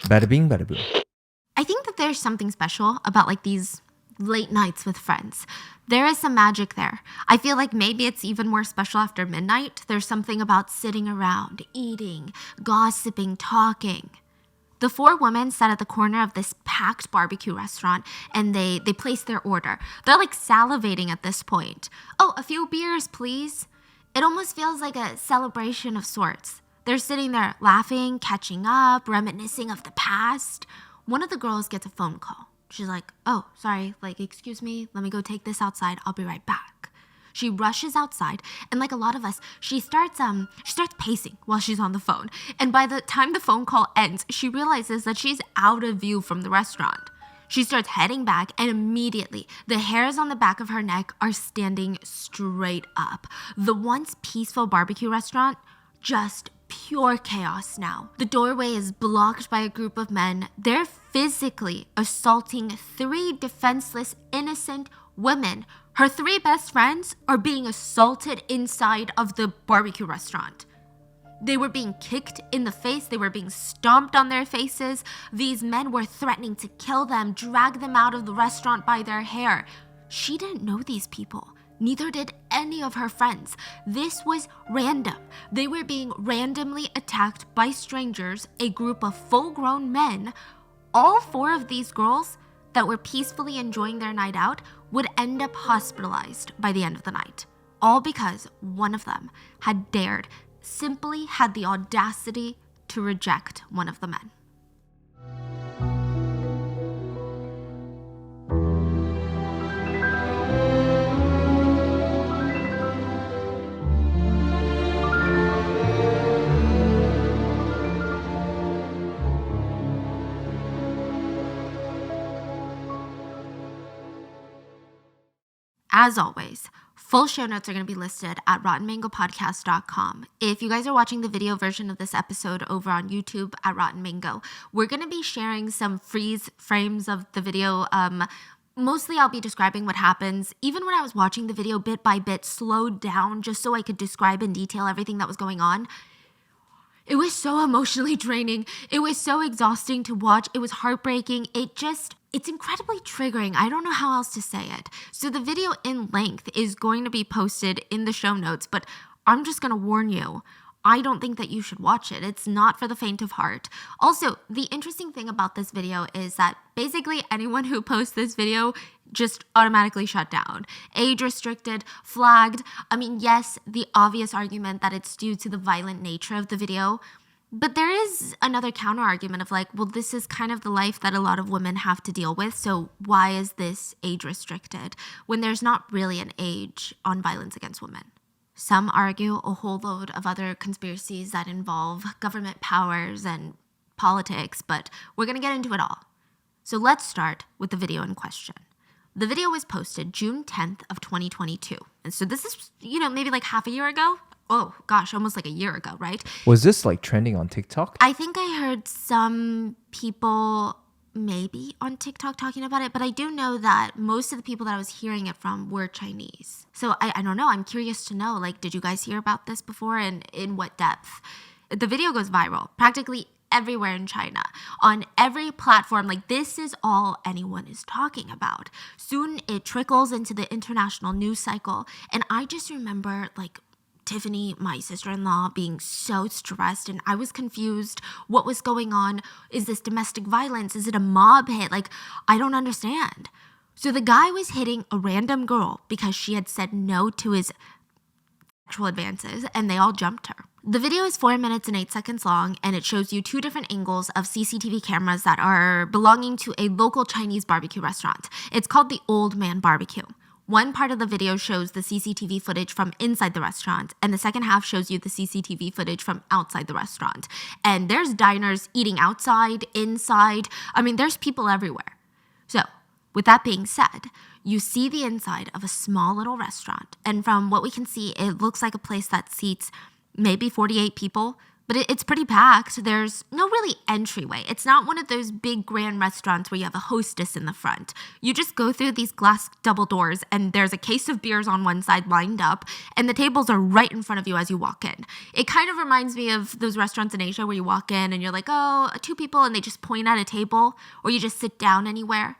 Bada bing, bada boom. I think that there's something special about like these late nights with friends. There is some magic there. I feel like maybe it's even more special after midnight. There's something about sitting around, eating, gossiping, talking. The four women sat at the corner of this packed barbecue restaurant and they placed their order. They're like salivating at this point. Oh, a few beers, please. It almost feels like a celebration of sorts. They're sitting there laughing, catching up, reminiscing of the past. One of the girls gets a phone call. She's like, oh, sorry, like, excuse me, let me go take this outside. I'll be right back. She rushes outside, and like a lot of us, she starts pacing while she's on the phone. And by the time the phone call ends, she realizes that she's out of view from the restaurant. She starts heading back, and immediately, the hairs on the back of her neck are standing straight up. The once peaceful barbecue restaurant, just pure chaos now. The doorway is blocked by a group of men. They're physically assaulting three defenseless, innocent women. Her three best friends are being assaulted inside of the barbecue restaurant. They were being kicked in the face. They were being stomped on their faces. These men were threatening to kill them, drag them out of the restaurant by their hair. She didn't know these people. Neither did any of her friends. This was random. They were being randomly attacked by strangers, a group of full-grown men. All four of these girls that were peacefully enjoying their night out would end up hospitalized by the end of the night. All because one of them simply had the audacity to reject one of the men. As always, full show notes are going to be listed at rottenmangopodcast.com. If you guys are watching the video version of this episode over on YouTube at Rotten Mango, we're going to be sharing some freeze frames of the video. Mostly I'll be describing what happens. Even when I was watching the video bit by bit, slowed down just so I could describe in detail everything that was going on. It was so emotionally draining. It was so exhausting to watch. It was heartbreaking. It's incredibly triggering. I don't know how else to say it. So the video in length is going to be posted in the show notes, but I'm just going to warn you, I don't think that you should watch it. It's not for the faint of heart. Also, the interesting thing about this video is that basically anyone who posts this video just automatically shut down. Age restricted, flagged. I mean, yes, the obvious argument that it's due to the violent nature of the video, but there is another counter argument of like, well, this is kind of the life that a lot of women have to deal with, so why is this age restricted when there's not really an age on violence against women? Some argue a whole load of other conspiracies that involve government powers and politics, but we're going to get into it all. So let's start with the video in question. The video was posted June 10th of 2022. And so this is, maybe like half a year ago. Oh gosh, almost like a year ago, right? Was this like trending on TikTok? I think I heard some people maybe on TikTok talking about it, but I do know that most of the people that I was hearing it from were Chinese. So I don't know. I'm curious to know, like, did you guys hear about this before and in what depth? The video goes viral practically everywhere in China, on every platform. Like, this is all anyone is talking about. Soon it trickles into the international news cycle. And I just remember, like, Tiffany, my sister-in-law, being so stressed, and I was confused. What was going on? Is this domestic violence? Is it a mob hit? Like, I don't understand. So the guy was hitting a random girl because she had said no to his sexual advances, and they all jumped her. The video is 4 minutes and 8 seconds long, and it shows you two different angles of CCTV cameras that are belonging to a local Chinese barbecue restaurant. It's called the Old Man Barbecue. One part of the video shows the CCTV footage from inside the restaurant, and the second half shows you the CCTV footage from outside the restaurant. And there's diners eating outside, inside. I mean, there's people everywhere. So, with that being said, you see the inside of a small little restaurant, and from what we can see, it looks like a place that seats maybe 48 people, But it's pretty packed. There's no really entryway. It's not one of those big grand restaurants where you have a hostess in the front. You just go through these glass double doors and there's a case of beers on one side lined up and the tables are right in front of you as you walk in. It kind of reminds me of those restaurants in Asia where you walk in and you're like, oh, 2 people, and they just point at a table, or you just sit down anywhere.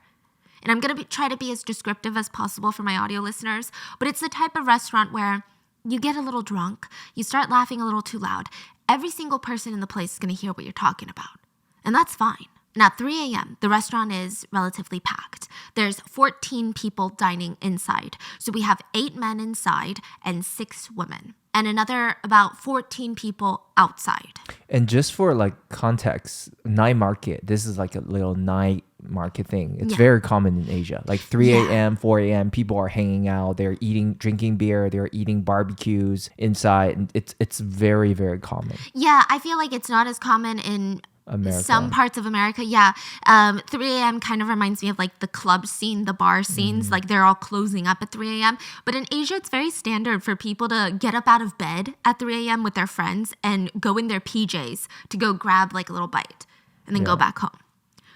And I'm going to try to be as descriptive as possible for my audio listeners, but it's the type of restaurant where you get a little drunk, you start laughing a little too loud. Every single person in the place is going to hear what you're talking about. And that's fine. And at 3 a.m., the restaurant is relatively packed. There's 14 people dining inside. So we have 8 men inside and 6 women. And another about 14 people outside. And just for like context, night market, this is like a little night market thing. It's very common in Asia. Like 3 a.m., 4 a.m., people are hanging out. They're drinking beer. They're eating barbecues inside. And it's very, very common. Yeah, I feel like it's not as common in America. Some parts of America, 3 a.m. kind of reminds me of like the club scene, the bar scenes. Like they're all closing up at 3 a.m. But in Asia, it's very standard for people to get up out of bed at 3 a.m. with their friends and go in their PJs to go grab like a little bite and then go back home.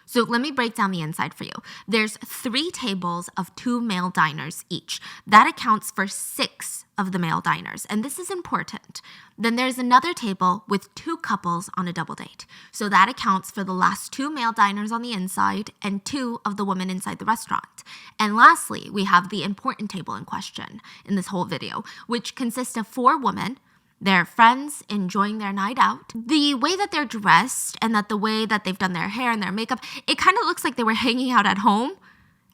So let me break down the inside for you. There's 3 tables of 2 male diners each. That accounts for 6 of the male diners, and this is important. Then there's another table with 2 couples on a double date. So that accounts for the last 2 male diners on the inside and 2 of the women inside the restaurant. And lastly, we have the important table in question in this whole video, which consists of 4 women. They're friends enjoying their night out. The way that they're dressed and that the way that they've done their hair and their makeup, it kind of looks like they were hanging out at home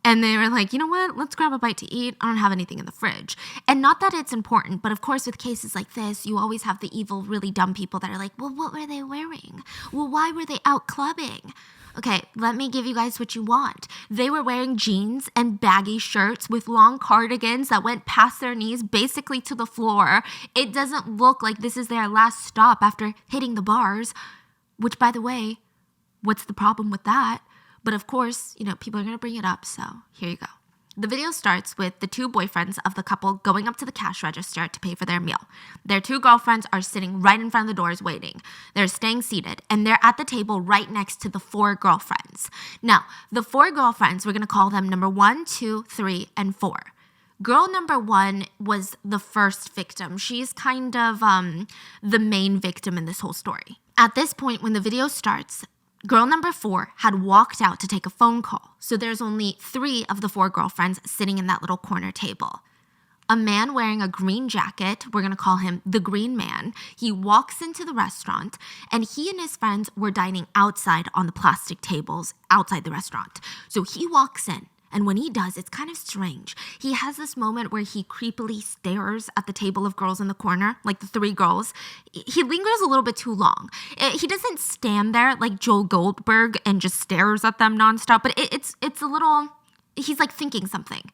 and they were like, you know what, let's grab a bite to eat. I don't have anything in the fridge. And not that it's important, but of course with cases like this, you always have the evil, really dumb people that are like, well, what were they wearing? Well, why were they out clubbing? Okay, let me give you guys what you want. They were wearing jeans and baggy shirts with long cardigans that went past their knees, basically to the floor. It doesn't look like this is their last stop after hitting the bars, which, by the way, what's the problem with that? But of course, people are going to bring it up, so here you go. The video starts with the 2 boyfriends of the couple going up to the cash register to pay for their meal. Their 2 girlfriends are sitting right in front of the doors waiting. They're staying seated, and they're at the table right next to the 4 girlfriends. Now, the 4 girlfriends, we're going to call them number 1, 2, 3, and 4. Girl number 1 was the first victim. She's kind of the main victim in this whole story. At this point, when the video starts, girl number 4 had walked out to take a phone call, so there's only 3 of the 4 girlfriends sitting in that little corner table. A man wearing a green jacket, we're going to call him the Green Man, he walks into the restaurant, and he and his friends were dining outside on the plastic tables outside the restaurant. So he walks in. And when he does, it's kind of strange. He has this moment where he creepily stares at the table of girls in the corner, like the 3 girls. He lingers a little bit too long. He doesn't stand there like Joel Goldberg and just stares at them nonstop, but it's a little, he's like thinking something.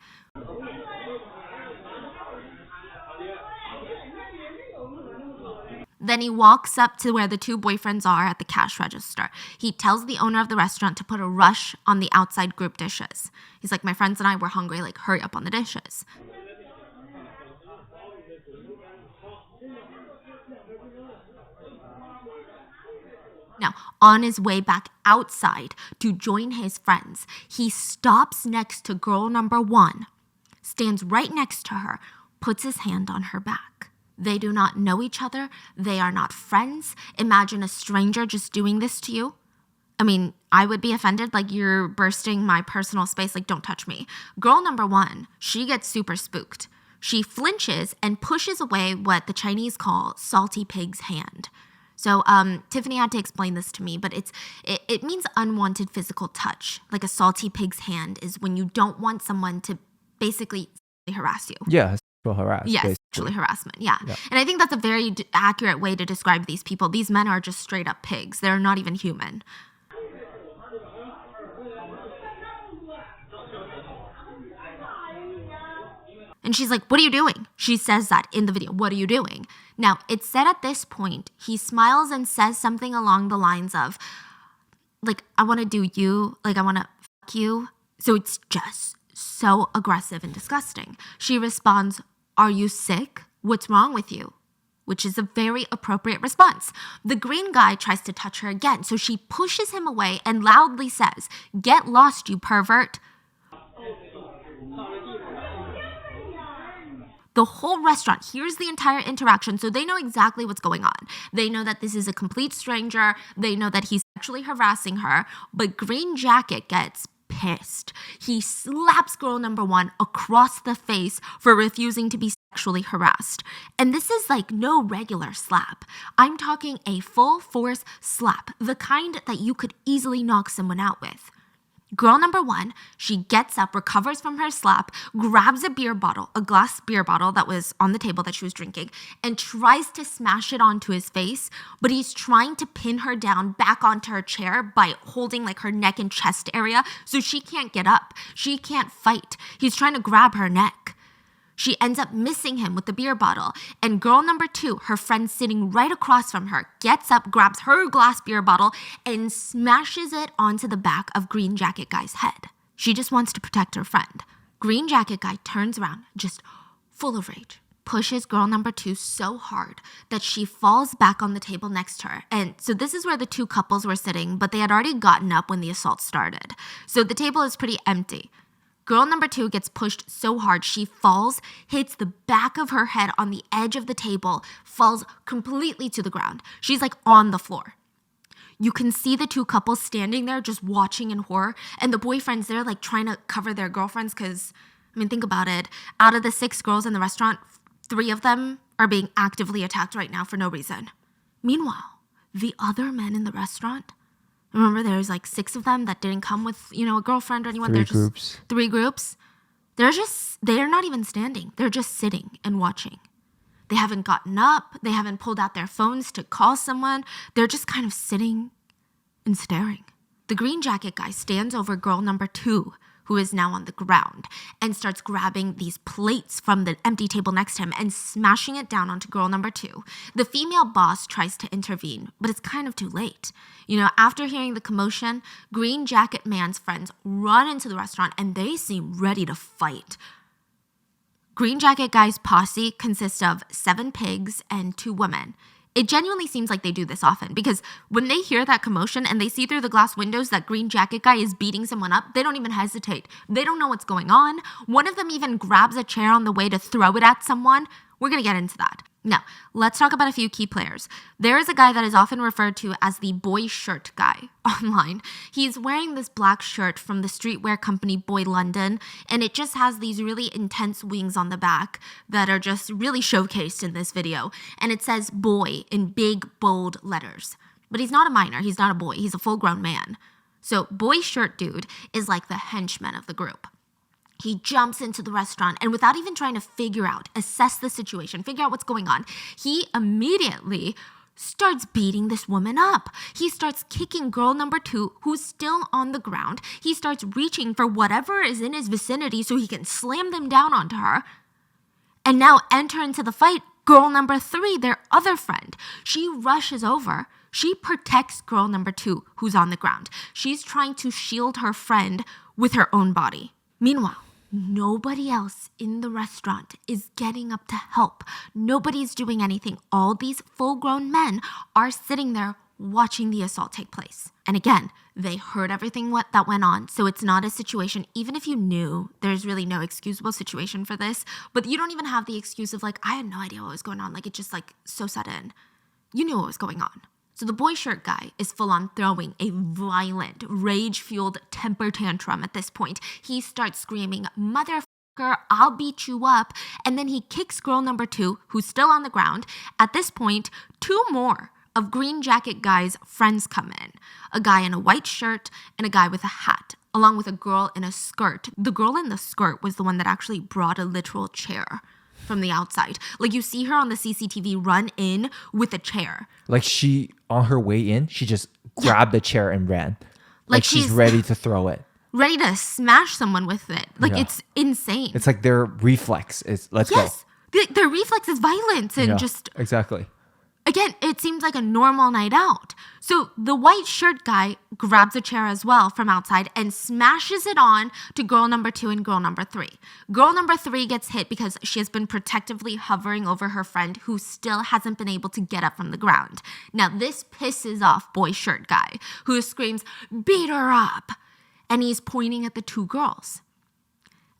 Then he walks up to where the 2 boyfriends are at the cash register. He tells the owner of the restaurant to put a rush on the outside group dishes. He's like, my friends and I were hungry, like hurry up on the dishes. Now, on his way back outside to join his friends, he stops next to girl number 1, stands right next to her, puts his hand on her back. They do not know each other. They are not friends. Imagine a stranger just doing this to you. I mean, I would be offended, like you're bursting my personal space, like don't touch me. Girl number 1, she gets super spooked. She flinches and pushes away what the Chinese call salty pig's hand. So Tiffany had to explain this to me, but it means unwanted physical touch. Like a salty pig's hand is when you don't want someone to basically harass you. Yeah, sexual harass. Yes, basically. sexually harassment, yeah. And I think that's a very accurate way to describe these people. These men are just straight up pigs. They're not even human. And she's like, what are you doing? She says that in the video. What are you doing? Now, it's said at this point, he smiles and says something along the lines of, like, I want to do you. Like, I want to fuck you. So it's just so aggressive and disgusting. She responds, are you sick? What's wrong with you? which is a very appropriate response. The green guy tries to touch her again, so she pushes him away and loudly says, "Get lost, you pervert." The whole restaurant hears the entire interaction, so they know exactly what's going on. They know that this is a complete stranger. They know that he's actually harassing her, but Green Jacket gets pissed. He slaps girl number 1 across the face for refusing to be sexually harassed. And this is like no regular slap. I'm talking a full force slap, the kind that you could easily knock someone out with. Girl number 1, she gets up, recovers from her slap, grabs a glass beer bottle that was on the table that she was drinking, and tries to smash it onto his face, but he's trying to pin her down back onto her chair by holding like her neck and chest area so she can't get up. She can't fight. He's trying to grab her neck. She ends up missing him with the beer bottle, and girl number 2, her friend sitting right across from her, gets up, grabs her glass beer bottle, and smashes it onto the back of Green Jacket Guy's head. She just wants to protect her friend. Green Jacket Guy turns around, just full of rage, pushes girl number 2 so hard that she falls back on the table next to her. And so this is where the 2 couples were sitting, but they had already gotten up when the assault started. So the table is pretty empty. Girl number 2 gets pushed so hard she falls, hits the back of her head on the edge of the table, falls completely to the ground. She's like on the floor. You can see the 2 couples standing there just watching in horror, and the boyfriends there like trying to cover their girlfriends because, I mean, think about it. Out of the 6 girls in the restaurant, 3 of them are being actively attacked right now for no reason. Meanwhile, the other men in the restaurant, remember, there's like 6 of them that didn't come with, a girlfriend or anyone. 3 They're just groups. 3 groups. They're not even standing. They're just sitting and watching. They haven't gotten up. They haven't pulled out their phones to call someone. They're just kind of sitting and staring. The Green Jacket Guy stands over girl number 2, who is now on the ground, and starts grabbing these plates from the empty table next to him and smashing it down onto girl number 2. The female boss tries to intervene, but it's kind of too late. After hearing the commotion, Green Jacket Man's friends run into the restaurant and they seem ready to fight. Green Jacket Guy's posse consists of 7 pigs and 2 women. It genuinely seems like they do this often because when they hear that commotion and they see through the glass windows that Green Jacket Guy is beating someone up, they don't even hesitate. They don't know what's going on. One of them even grabs a chair on the way to throw it at someone. We're going to get into that. Now, let's talk about a few key players. There is a guy that is often referred to as the boy shirt guy online. He's wearing this black shirt from the streetwear company Boy London, and it just has these really intense wings on the back that are just really showcased in this video. And it says boy in big, bold letters. But he's not a minor. He's not a boy. He's a full-grown man. So boy shirt dude is like the henchman of the group. He jumps into the restaurant and without even trying to assess the situation, figure out what's going on, he immediately starts beating this woman up. He starts kicking girl number 2, who's still on the ground. He starts reaching for whatever is in his vicinity so he can slam them down onto her. And now enter into the fight girl number 3, their other friend. She rushes over. She protects girl number 2, who's on the ground. She's trying to shield her friend with her own body. Meanwhile, nobody else in the restaurant is getting up to help. Nobody's doing anything. All these full-grown men are sitting there watching the assault take place. And again, they heard everything that went on, so it's not a situation, even if you knew, there's really no excusable situation for this, but you don't even have the excuse of I had no idea what was going on. It just so sudden. You knew what was going on. So the boy shirt guy is full on throwing a violent, rage-fueled temper tantrum at this point. He starts screaming, "Motherfucker, I'll beat you up." And then he kicks girl number 2, who's still on the ground. At this point, 2 more of Green Jacket Guy's friends come in. A guy in a white shirt and a guy with a hat, along with a girl in a skirt. The girl in the skirt was the one that actually brought a literal chair from the outside. You see her on the CCTV run in with a chair. She, on her way in, she just grabbed the chair and ran. She's ready to throw it. Ready to smash someone with it. It's insane. It's their reflex is, let's go. Yes. Their reflex is violence and just... Exactly. Again, it seems like a normal night out. So the white shirt guy grabs a chair as well from outside and smashes it on to girl number 2 and girl number 3. Girl number 3 gets hit because she has been protectively hovering over her friend who still hasn't been able to get up from the ground. Now this pisses off boy shirt guy, who screams, "Beat her up!" And he's pointing at the 2 girls.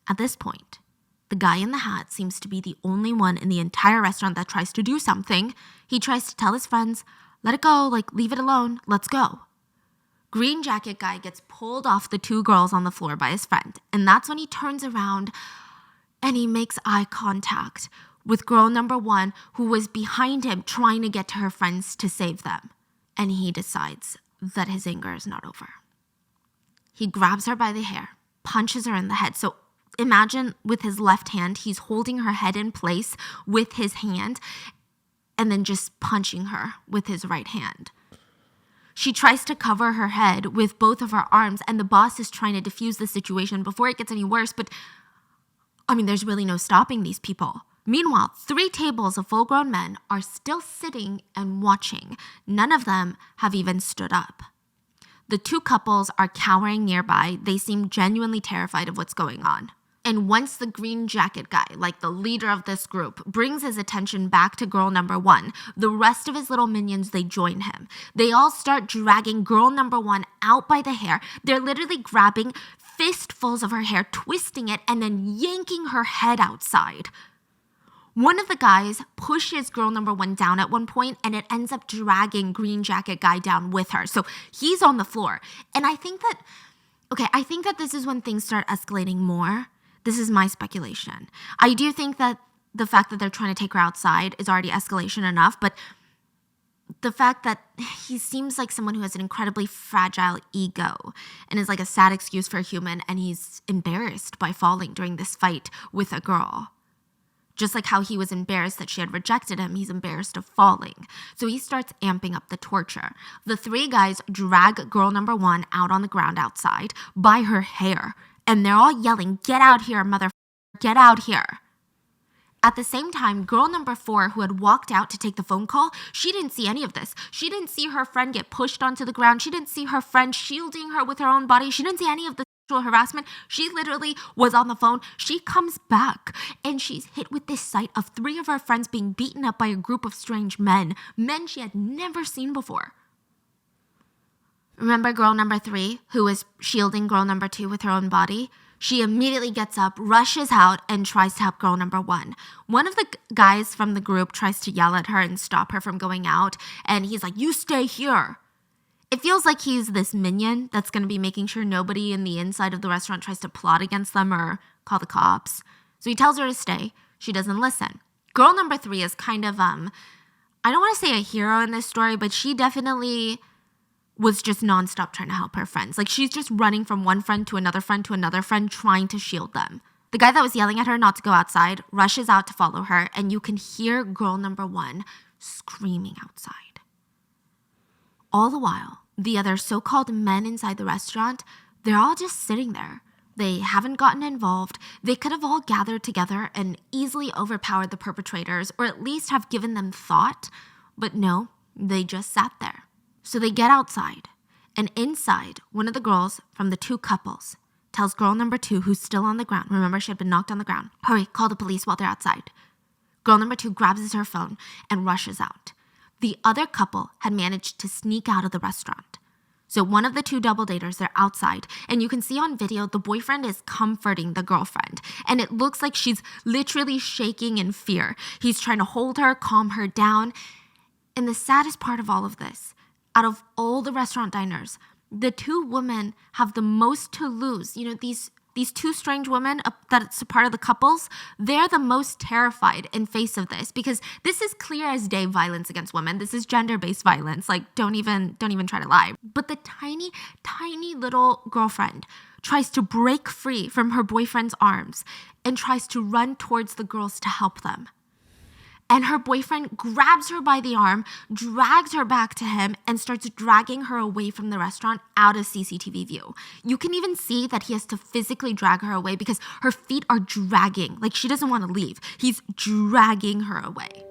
At this point, the guy in the hat seems to be the only one in the entire restaurant that tries to do something. He tries to tell his friends, "Let it go, leave it alone, let's go." Green jacket guy gets pulled off the 2 girls on the floor by his friend, and that's when he turns around and he makes eye contact with girl number 1, who was behind him trying to get to her friends to save them. And he decides that his anger is not over. He grabs her by the hair, punches her in the head. So imagine with his left hand, he's holding her head in place with his hand and then just punching her with his right hand. She tries to cover her head with both of her arms, and the boss is trying to defuse the situation before it gets any worse. But, there's really no stopping these people. Meanwhile, 3 tables of full-grown men are still sitting and watching. None of them have even stood up. The 2 couples are cowering nearby. They seem genuinely terrified of what's going on. And once the green jacket guy, the leader of this group, brings his attention back to girl number 1, the rest of his little minions, they join him. They all start dragging girl number 1 out by the hair. They're literally grabbing fistfuls of her hair, twisting it, and then yanking her head outside. One of the guys pushes girl number 1 down at one point, and it ends up dragging green jacket guy down with her. So he's on the floor. And I think that this is when things start escalating more. This is my speculation. I do think that the fact that they're trying to take her outside is already escalation enough, but the fact that he seems like someone who has an incredibly fragile ego and is like a sad excuse for a human, and he's embarrassed by falling during this fight with a girl. Just like how he was embarrassed that she had rejected him, he's embarrassed of falling. So he starts amping up the torture. The 3 guys drag girl number 1 out on the ground outside by her hair. And they're all yelling, "Get out here, get out here." At the same time, girl number 4, who had walked out to take the phone call, she didn't see any of this. She didn't see her friend get pushed onto the ground. She didn't see her friend shielding her with her own body. She didn't see any of the sexual harassment. She literally was on the phone. She comes back and she's hit with this sight of 3 of her friends being beaten up by a group of strange men she had never seen before. Remember girl number 3, who was shielding girl number 2 with her own body? She immediately gets up, rushes out, and tries to help girl number 1. One of the guys from the group tries to yell at her and stop her from going out, and he's like, "You stay here." It feels like he's this minion that's going to be making sure nobody in the inside of the restaurant tries to plot against them or call the cops. So he tells her to stay. She doesn't listen. Girl number 3 is kind of, I don't want to say a hero in this story, but she definitely was just nonstop trying to help her friends. She's just running from one friend to another friend to another friend, trying to shield them. The guy that was yelling at her not to go outside rushes out to follow her, and you can hear girl number 1 screaming outside. All the while, the other so-called men inside the restaurant, they're all just sitting there. They haven't gotten involved. They could have all gathered together and easily overpowered the perpetrators, or at least have given them thought. But no, they just sat there. So they get outside, and inside, one of the girls from the 2 couples tells girl number 2, who's still on the ground, remember she had been knocked on the ground, "Hurry, call the police while they're outside." Girl number 2 grabs her phone and rushes out. The other couple had managed to sneak out of the restaurant. So one of the 2 double daters, they're outside, and you can see on video the boyfriend is comforting the girlfriend, and it looks like she's literally shaking in fear. He's trying to hold her, calm her down. And the saddest part of all of this, out of all the restaurant diners, the 2 women have the most to lose. These 2 strange women that's a part of the couples, they're the most terrified in face of this, because this is clear as day violence against women. This is gender-based violence. Don't even try to lie. But the tiny, tiny little girlfriend tries to break free from her boyfriend's arms and tries to run towards the girls to help them. And her boyfriend grabs her by the arm, drags her back to him, and starts dragging her away from the restaurant out of CCTV view. You can even see that he has to physically drag her away because her feet are dragging. She doesn't want to leave. He's dragging her away.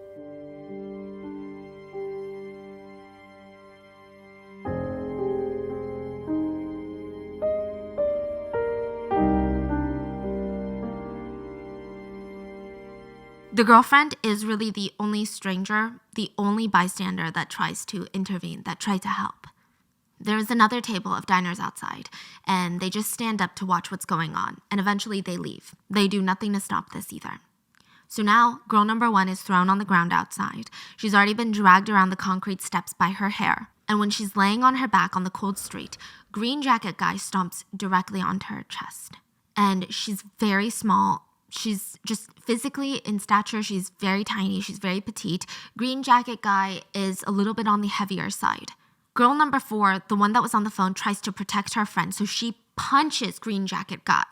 The girlfriend is really the only stranger, the only bystander that tries to intervene, that tries to help. There's another table of diners outside, and they just stand up to watch what's going on, and eventually they leave. They do nothing to stop this either. So now, girl number 1 is thrown on the ground outside. She's already been dragged around the concrete steps by her hair, and when she's laying on her back on the cold street, green jacket guy stomps directly onto her chest. And she's very small. She's just physically in stature, she's very tiny, she's very petite. Green jacket guy is a little bit on the heavier side. Girl number 4, the one that was on the phone, tries to protect her friend, so she punches green jacket guy.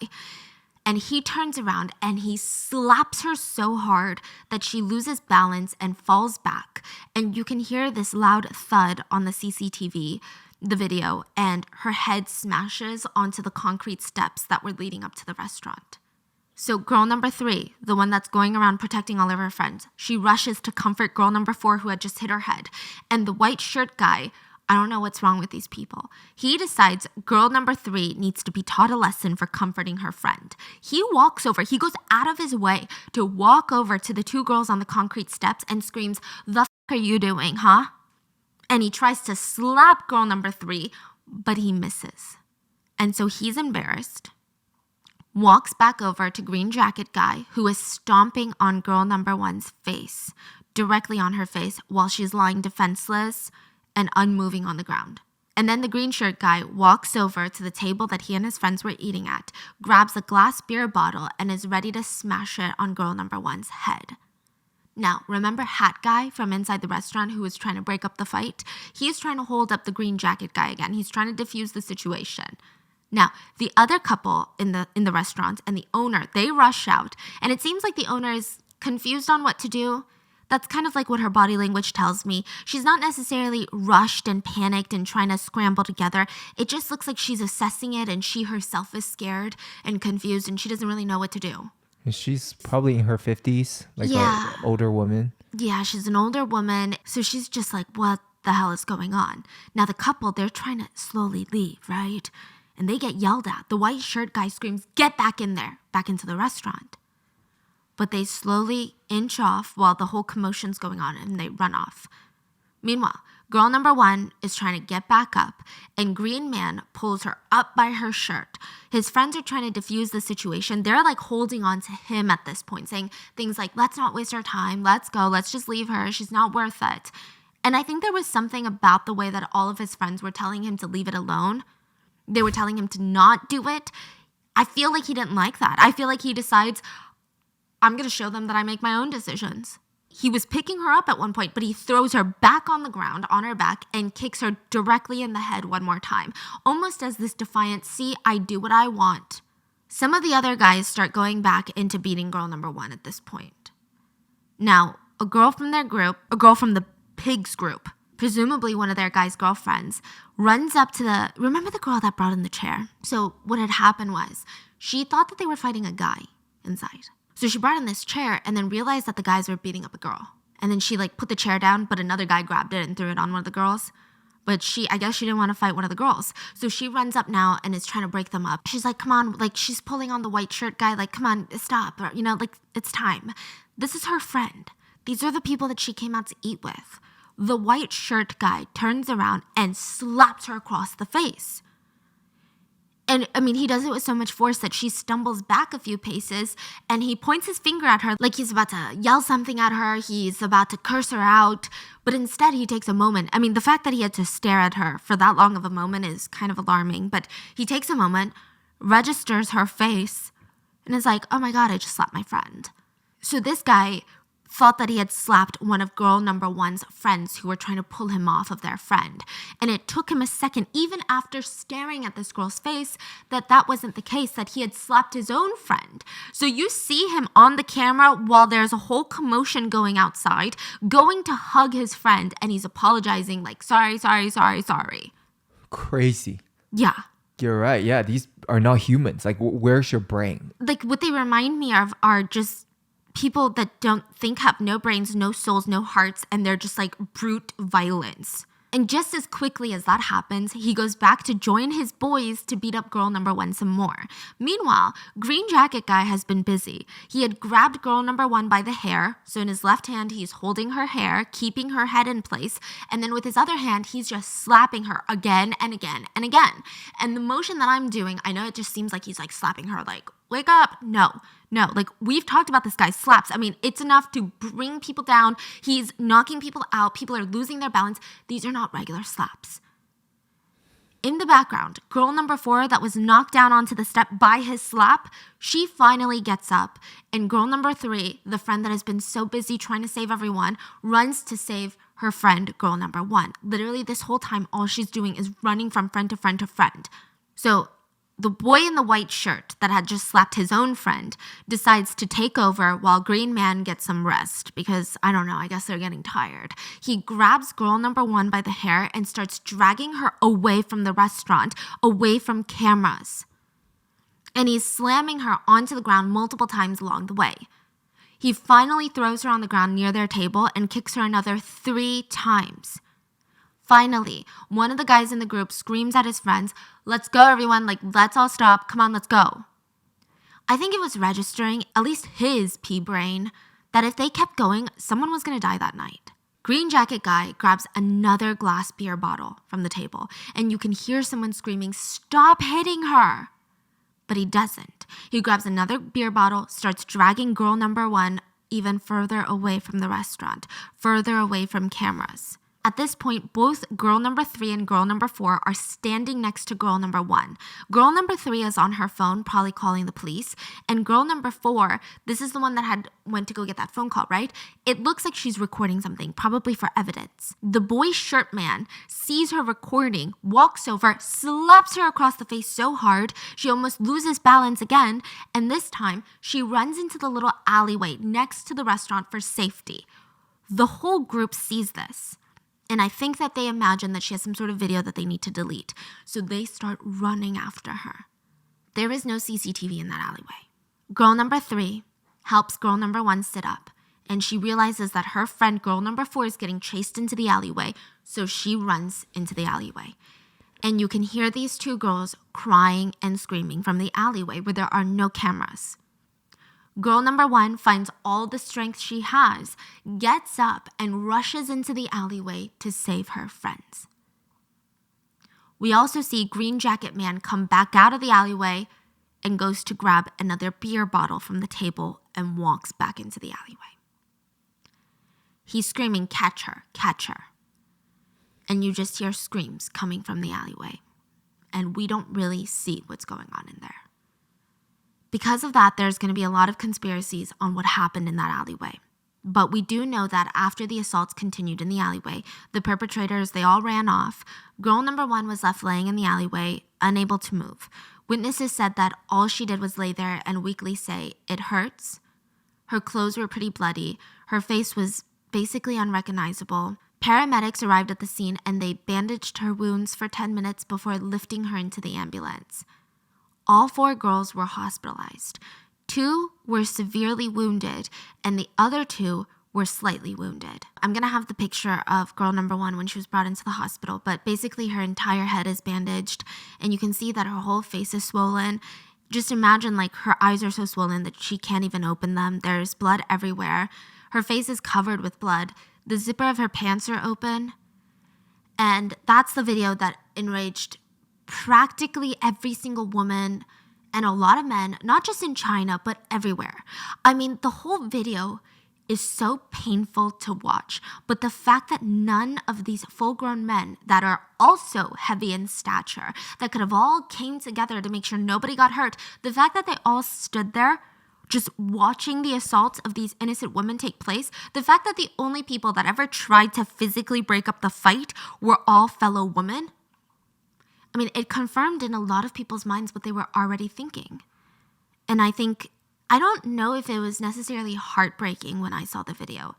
And he turns around and he slaps her so hard that she loses balance and falls back. And you can hear this loud thud on the CCTV, the video, and her head smashes onto the concrete steps that were leading up to the restaurant. So girl number 3, the one that's going around protecting all of her friends, she rushes to comfort girl number 4 who had just hit her head. And the white shirt guy, I don't know what's wrong with these people. He decides girl number 3 needs to be taught a lesson for comforting her friend. He walks over, he goes out of his way to walk over to the 2 girls on the concrete steps and screams, "The f*** are you doing, huh?" And he tries to slap girl number 3, but he misses. And so he's embarrassed, walks back over to green jacket guy who is stomping on girl number 1's face, directly on her face while she's lying defenseless and unmoving on the ground. And then the green shirt guy walks over to the table that he and his friends were eating at, grabs a glass beer bottle, and is ready to smash it on girl number 1's head. Now, remember Hat Guy from inside the restaurant who was trying to break up the fight? He's trying to hold up the green jacket guy again. He's trying to defuse the situation. Now, the other couple in the restaurant and the owner, they rush out. And it seems like the owner is confused on what to do. That's kind of like what her body language tells me. She's not necessarily rushed and panicked and trying to scramble together. It just looks like she's assessing it and she herself is scared and confused and she doesn't really know what to do. And she's probably in her 50s, like an older woman. Yeah, she's an older woman. So she's just like, what the hell is going on? Now the couple, they're trying to slowly leave, right? And they get yelled at. The white shirt guy screams, "Get back in there," back into the restaurant. But they slowly inch off while the whole commotion's going on and they run off. Meanwhile, girl number 1 is trying to get back up and Green Man pulls her up by her shirt. His friends are trying to defuse the situation. They're like holding on to him at this point, saying things like, "Let's not waste our time. Let's go. Let's just leave her. She's not worth it." And I think there was something about the way that all of his friends were telling him to leave it alone. They were telling him to not do it. I feel like he didn't like that. I feel like he decides, I'm going to show them that I make my own decisions. He was picking her up at one point, but he throws her back on the ground, on her back, and kicks her directly in the head one more time, almost as this defiant, "See, I do what I want." Some of the other guys start going back into beating girl number 1 at this point. Now, a girl from their group, a girl from the pigs group, presumably one of their guys' girlfriends, runs up to remember the girl that brought in the chair? So what had happened was, she thought that they were fighting a guy inside. So she brought in this chair and then realized that the guys were beating up a girl. And then she put the chair down, but another guy grabbed it and threw it on one of the girls. But I guess she didn't want to fight one of the girls. So she runs up now and is trying to break them up. She's like, "Come on," she's pulling on the white shirt guy, "Come on, stop," or, it's time. This is her friend. These are the people that she came out to eat with. The white shirt guy turns around and slaps her across the face. And he does it with so much force that she stumbles back a few paces and he points his finger at her like he's about to yell something at her. He's about to curse her out. But instead, he takes a moment. The fact that he had to stare at her for that long of a moment is kind of alarming. But he takes a moment, registers her face, and is like, "Oh my God, I just slapped my friend." So this guy thought that he had slapped one of girl number 1's friends who were trying to pull him off of their friend. And it took him a second, even after staring at this girl's face, that wasn't the case, that he had slapped his own friend. So you see him on the camera while there's a whole commotion going outside, going to hug his friend, and he's apologizing like, sorry. Crazy. Yeah. You're right. Yeah, these are not humans. Where's your brain? What they remind me of are just people that don't think, have no brains, no souls, no hearts, and they're just brute violence. And just as quickly as that happens, he goes back to join his boys to beat up girl number 1 some more. Meanwhile, green jacket guy has been busy. He had grabbed girl number 1 by the hair, so in his left hand he's holding her hair, keeping her head in place, and then with his other hand he's just slapping her again and again and again. And the motion that I'm doing, I know it just seems like he's like slapping her like, wake up. No, like we've talked about this guy's slaps. I mean, it's enough to bring people down. He's knocking people out. People are losing their balance. These are not regular slaps. In the background, girl number 4 that was knocked down onto the step by his slap, she finally gets up. And girl number 3, the friend that has been so busy trying to save everyone, runs to save her friend, girl number 1. Literally this whole time, all she's doing is running from friend to friend to friend. So the boy in the white shirt that had just slapped his own friend decides to take over while green man gets some rest because, I don't know, I guess they're getting tired. He grabs girl number 1 by the hair and starts dragging her away from the restaurant, away from cameras. And he's slamming her onto the ground multiple times along the way. He finally throws her on the ground near their table and kicks her another 3 times. Finally, one of the guys in the group screams at his friends, "Let's go, everyone, like, let's all stop, come on, let's go." I think it was registering, at least his pea brain, that if they kept going, someone was going to die that night. Green jacket guy grabs another glass beer bottle from the table, and you can hear someone screaming, "Stop hitting her!" But he doesn't. He grabs another beer bottle, starts dragging girl number 1 even further away from the restaurant, further away from cameras. At this point, both girl number 3 and girl number 4 are standing next to girl number 1. Girl number 3 is on her phone, probably calling the police. And girl number 4, this is the one that went to go get that phone call, right? It looks like she's recording something, probably for evidence. The boy shirt man sees her recording, walks over, slaps her across the face so hard, she almost loses balance again. And this time, she runs into the little alleyway next to the restaurant for safety. The whole group sees this. And I think that they imagine that she has some sort of video that they need to delete. So they start running after her. There is no CCTV in that alleyway. Girl number 3 helps girl number 1 sit up. And she realizes that her friend, girl number 4, is getting chased into the alleyway. So she runs into the alleyway. And you can hear these 2 girls crying and screaming from the alleyway where there are no cameras. Girl number 1 finds all the strength she has, gets up, and rushes into the alleyway to save her friends. We also see Green Jacket Man come back out of the alleyway and goes to grab another beer bottle from the table and walks back into the alleyway. He's screaming, "Catch her, catch her." And you just hear screams coming from the alleyway. And we don't really see what's going on in there. Because of that, there's going to be a lot of conspiracies on what happened in that alleyway. But we do know that after the assaults continued in the alleyway, the perpetrators, they all ran off. Girl number 1 was left laying in the alleyway, unable to move. Witnesses said that all she did was lay there and weakly say, "It hurts." Her clothes were pretty bloody. Her face was basically unrecognizable. Paramedics arrived at the scene and they bandaged her wounds for 10 minutes before lifting her into the ambulance. All 4 girls were hospitalized. 2 were severely wounded, and the other 2 were slightly wounded. I'm going to have the picture of girl number 1 when she was brought into the hospital, but basically her entire head is bandaged, and you can see that her whole face is swollen. Just imagine, like, her eyes are so swollen that she can't even open them. There's blood everywhere. Her face is covered with blood. The zipper of her pants are open. And that's the video that enraged practically every single woman and a lot of men, not just in China, but everywhere. I mean, the whole video is so painful to watch, but the fact that none of these full-grown men that are also heavy in stature, that could have all came together to make sure nobody got hurt, the fact that they all stood there just watching the assaults of these innocent women take place, the fact that the only people that ever tried to physically break up the fight were all fellow women, I mean, it confirmed in a lot of people's minds what they were already thinking. And I don't know if it was necessarily heartbreaking when I saw the video.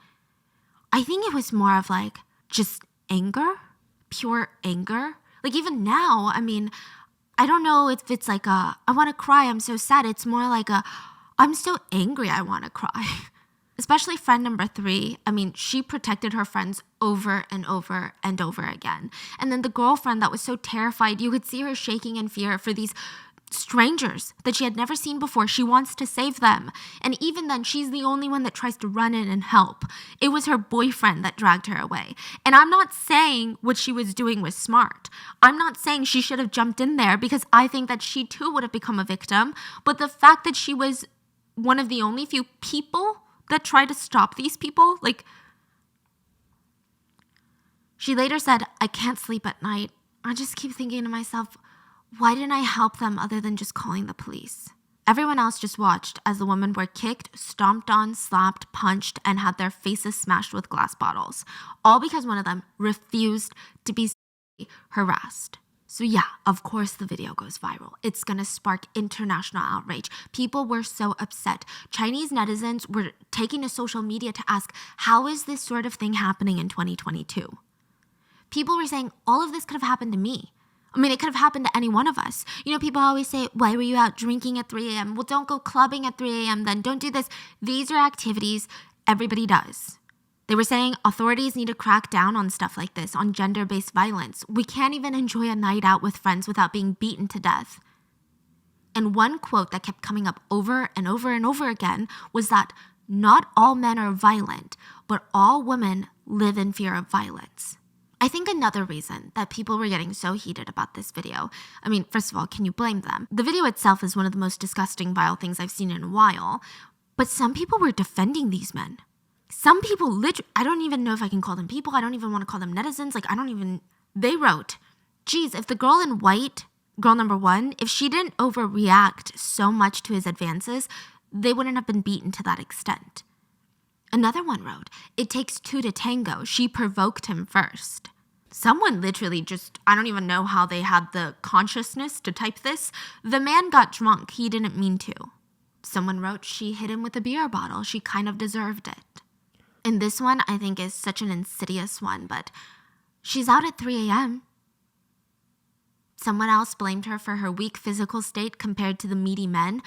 I think it was more of like just anger, pure anger. Like even now, I mean, I don't know if it's like I want to cry, I'm so sad. It's more like I'm so angry, I want to cry. especially friend number 3. I mean, she protected her friends over and over and over again. And then the girlfriend that was so terrified, you could see her shaking in fear for these strangers that she had never seen before. She wants to save them. And even then, she's the only one that tries to run in and help. It was her boyfriend that dragged her away. And I'm not saying what she was doing was smart. I'm not saying she should have jumped in there, because I think that she too would have become a victim. But the fact that she was one of the only few people that tried to stop these people, like, she later said, "I can't sleep at night. I just keep thinking to myself, why didn't I help them other than just calling the police?" Everyone else just watched as the women were kicked, stomped on, slapped, punched, and had their faces smashed with glass bottles, all because one of them refused to be harassed. So yeah, of course the video goes viral. It's gonna spark international outrage. People were so upset. Chinese netizens were taking to social media to ask, how is this sort of thing happening in 2022? People were saying, all of this could have happened to me. I mean, it could have happened to any one of us. You know, people always say, why were you out drinking at 3 a.m.? Well, don't go clubbing at 3 a.m. then. Don't do this. These are activities everybody does. They were saying authorities need to crack down on stuff like this, on gender-based violence. We can't even enjoy a night out with friends without being beaten to death. And one quote that kept coming up over and over and over again was that not all men are violent, but all women live in fear of violence. I think another reason that people were getting so heated about this video, I mean, first of all, can you blame them? The video itself is one of the most disgusting, vile things I've seen in a while, but some people were defending these men. Some people literally, I don't even know if I can call them people. I don't even want to call them netizens. They wrote, geez, if the girl in white, girl number 1, if she didn't overreact so much to his advances, they wouldn't have been beaten to that extent. Another one wrote, it takes 2 to tango. She provoked him first. Someone literally just, I don't even know how they had the consciousness to type this. The man got drunk. He didn't mean to. Someone wrote, she hit him with a beer bottle. She kind of deserved it. And this one, I think, is such an insidious one, but she's out at 3 a.m. Someone else blamed her for her weak physical state compared to the meaty men.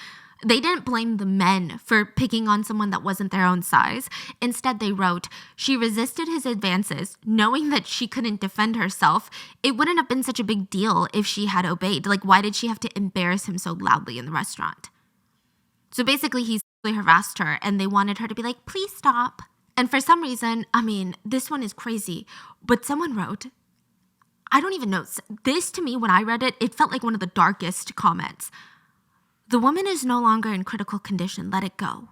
They didn't blame the men for picking on someone that wasn't their own size. Instead, they wrote, she resisted his advances, knowing that she couldn't defend herself. It wouldn't have been such a big deal if she had obeyed. Like, why did she have to embarrass him so loudly in the restaurant? So basically, he harassed her, and they wanted her to be like, please stop. And for some reason, I mean, this one is crazy, but someone wrote, I don't even know. This, to me, when I read it, it felt like one of the darkest comments. The woman is no longer in critical condition. Let it go.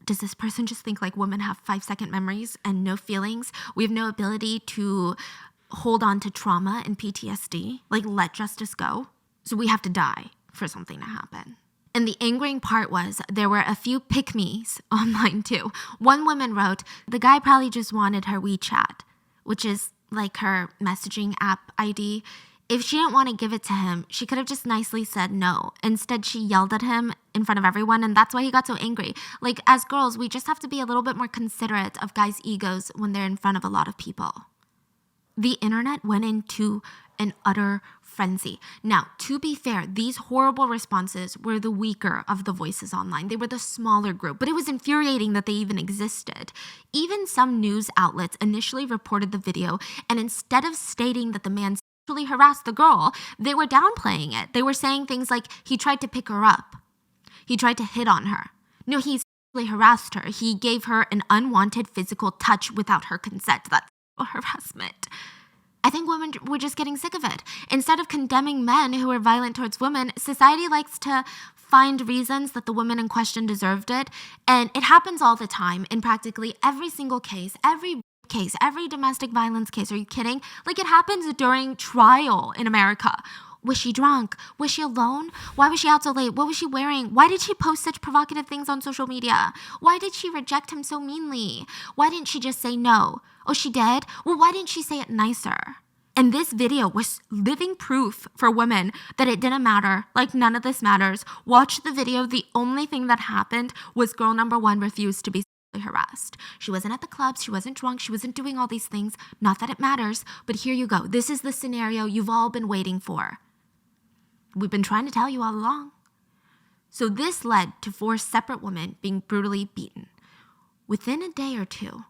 Does this person just think like women have 5-second memories and no feelings? We have no ability to hold on to trauma and PTSD? Like, let justice go? So we have to die for something to happen. And the angering part was there were a few pick-me's online too. One woman wrote, the guy probably just wanted her WeChat, which is like her messaging app ID. If she didn't want to give it to him, she could have just nicely said no. Instead, she yelled at him in front of everyone, and that's why he got so angry. Like, as girls, we just have to be a little bit more considerate of guys' egos when they're in front of a lot of people. The internet went into an utter frenzy. Now, to be fair, these horrible responses were the weaker of the voices online. They were the smaller group, but it was infuriating that they even existed. Even some news outlets initially reported the video, and instead of stating that the man sexually harassed the girl, they were downplaying it. They were saying things like, he tried to pick her up. He tried to hit on her. No, he sexually harassed her. He gave her an unwanted physical touch without her consent. That's harassment. I think women were just getting sick of it. Instead of condemning men who are violent towards women, society likes to find reasons that the woman in question deserved it. And it happens all the time in practically every single case, every domestic violence case. Are you kidding? Like, it happens during trial in America. Was she drunk? Was she alone? Why was she out so late? What was she wearing? Why did she post such provocative things on social media? Why did she reject him so meanly? Why didn't she just say no? Oh, she did? Well, why didn't she say it nicer? And this video was living proof for women that it didn't matter. Like, none of this matters. Watch the video. The only thing that happened was girl number 1 refused to be harassed. She wasn't at the clubs. She wasn't drunk. She wasn't doing all these things. Not that it matters, but here you go. This is the scenario you've all been waiting for. We've been trying to tell you all along. So this led to 4 separate women being brutally beaten. Within a day or two,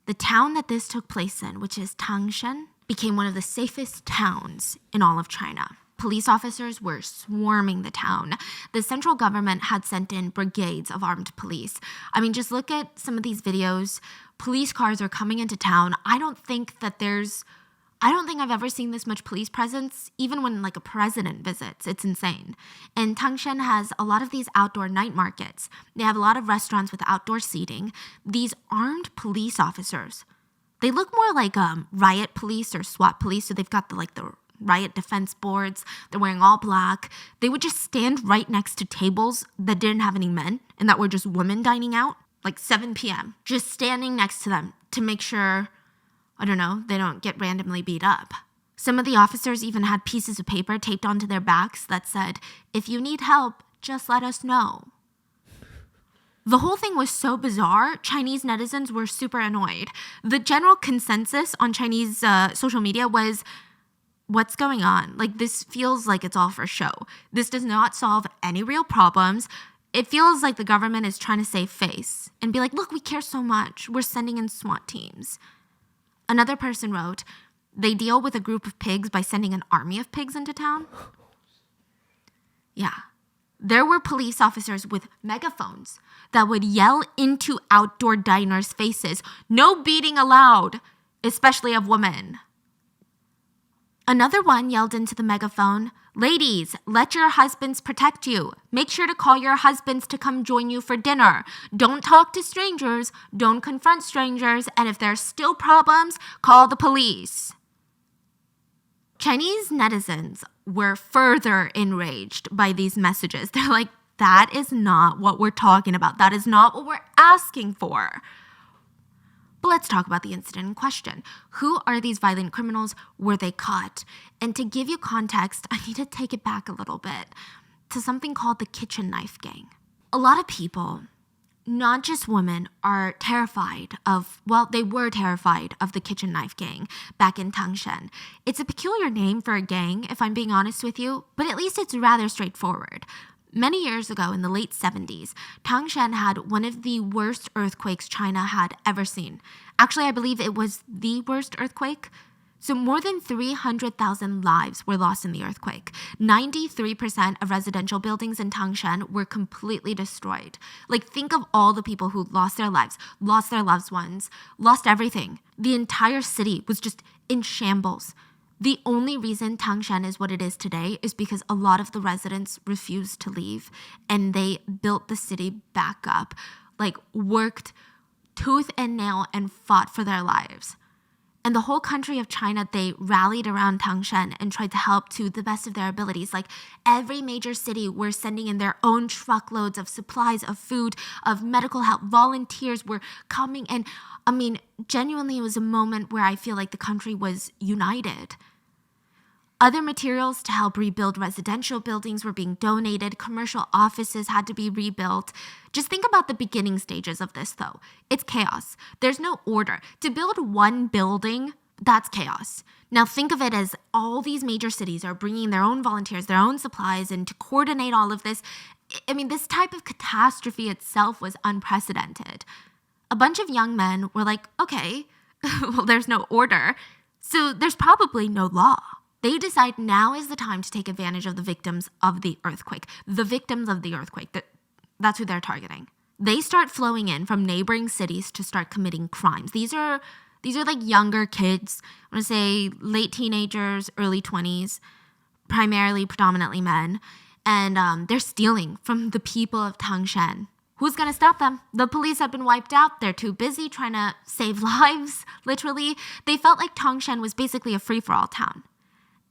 the town that this took place in, which is Tangshan, became one of the safest towns in all of China. Police officers were swarming the town. The central government had sent in brigades of armed police. I mean, just look at some of these videos. Police cars are coming into town. I don't think I've ever seen this much police presence, even when like a president visits. It's insane. And Tangshan has a lot of these outdoor night markets. They have a lot of restaurants with outdoor seating. These armed police officers, they look more like riot police or SWAT police. So they've got the riot defense boards. They're wearing all black. They would just stand right next to tables that didn't have any men and that were just women dining out, like 7 p.m. Just standing next to them to make sure, I don't know, they don't get randomly beat up. Some of the officers even had pieces of paper taped onto their backs that said, "If you need help, just let us know." The whole thing was so bizarre, Chinese netizens were super annoyed. The general consensus on Chinese social media was, what's going on? Like, this feels like it's all for show. This does not solve any real problems. It feels like the government is trying to save face and be like, look, we care so much. We're sending in SWAT teams. Another person wrote, they deal with a group of pigs by sending an army of pigs into town. Yeah. There were police officers with megaphones that would yell into outdoor diners' faces, "No beating allowed, especially of women." Another one yelled into the megaphone, "Ladies, let your husbands protect you. Make sure to call your husbands to come join you for dinner. Don't talk to strangers, don't confront strangers, and if there's still problems, call the police." Chinese netizens were further enraged by these messages. They're like, that is not what we're talking about. That is not what we're asking for. But let's talk about the incident in question. Who are these violent criminals? Were they caught? And to give you context, I need to take it back a little bit to something called the kitchen knife gang. A lot of people, not just women, are terrified of, they were terrified of the kitchen knife gang back in Tangshan. It's a peculiar name for a gang, if I'm being honest with you, but at least it's rather straightforward. Many years ago, in the late 70s, Tangshan had one of the worst earthquakes China had ever seen. Actually, I believe it was the worst earthquake. So more than 300,000 lives were lost in the earthquake. 93% of residential buildings in Tangshan were completely destroyed. Like, think of all the people who lost their lives, lost their loved ones, lost everything. The entire city was just in shambles. The only reason Tangshan is what it is today is because a lot of the residents refused to leave, and they built the city back up, like worked tooth and nail and fought for their lives. And the whole country of China, they rallied around Tangshan and tried to help to the best of their abilities. Like, every major city were sending in their own truckloads of supplies, of food, of medical help. Volunteers were coming. And I mean, genuinely, it was a moment where I feel like the country was united. Other materials to help rebuild residential buildings were being donated. Commercial offices had to be rebuilt. Just think about the beginning stages of this, though. It's chaos. There's no order. To build one building, that's chaos. Now think of it as all these major cities are bringing their own volunteers, their own supplies, and to coordinate all of this, I mean, this type of catastrophe itself was unprecedented. A bunch of young men were like, okay, well, there's no order, so there's probably no law. They decide now is the time to take advantage of the victims of the earthquake. The victims of the earthquake, that's who they're targeting. They start flowing in from neighboring cities to start committing crimes. These are like younger kids, I want to say late teenagers, early 20s, predominantly men. And they're stealing from the people of Tangshan. Who's going to stop them? The police have been wiped out. They're too busy trying to save lives, literally. They felt like Tangshan was basically a free-for-all town.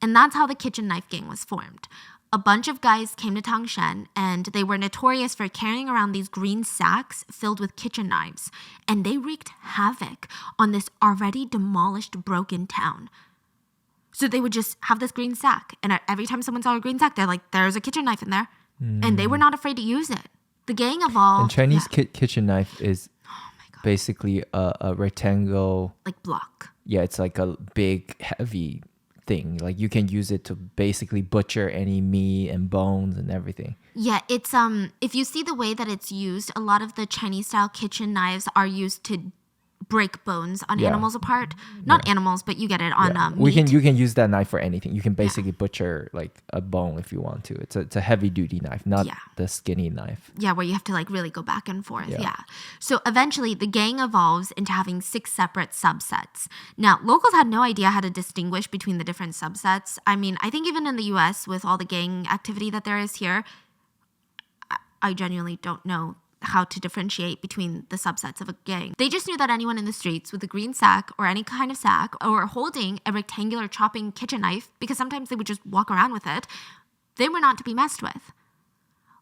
And that's how the kitchen knife gang was formed. A bunch of guys came to Tangshan, and they were notorious for carrying around these green sacks filled with kitchen knives. And they wreaked havoc on this already demolished, broken town. So they would just have this green sack. And every time someone saw a green sack, they're like, there's a kitchen knife in there. And they were not afraid to use it. The gang evolved. And Chinese kitchen knife is basically a rectangle. Like block. Yeah, it's like a big, heavy thing. Like you can use it to basically butcher any meat and bones and everything. Yeah, it's if you see the way that it's used, a lot of the Chinese style kitchen knives are used to break bones on Yeah. animals apart. Not animals, but you get it on meat. You can use that knife for anything. You can basically butcher like a bone if you want to. It's a heavy duty knife, not the skinny knife. Yeah, where you have to like really go back and forth. Yeah. So eventually the gang evolves into having 6 separate subsets. Now, locals had no idea how to distinguish between the different subsets. I mean, I think even in the US with all the gang activity that there is here, I genuinely don't know how to differentiate between the subsets of a gang. They just knew that anyone in the streets with a green sack or any kind of sack or holding a rectangular chopping kitchen knife, because sometimes they would just walk around with it, they were not to be messed with.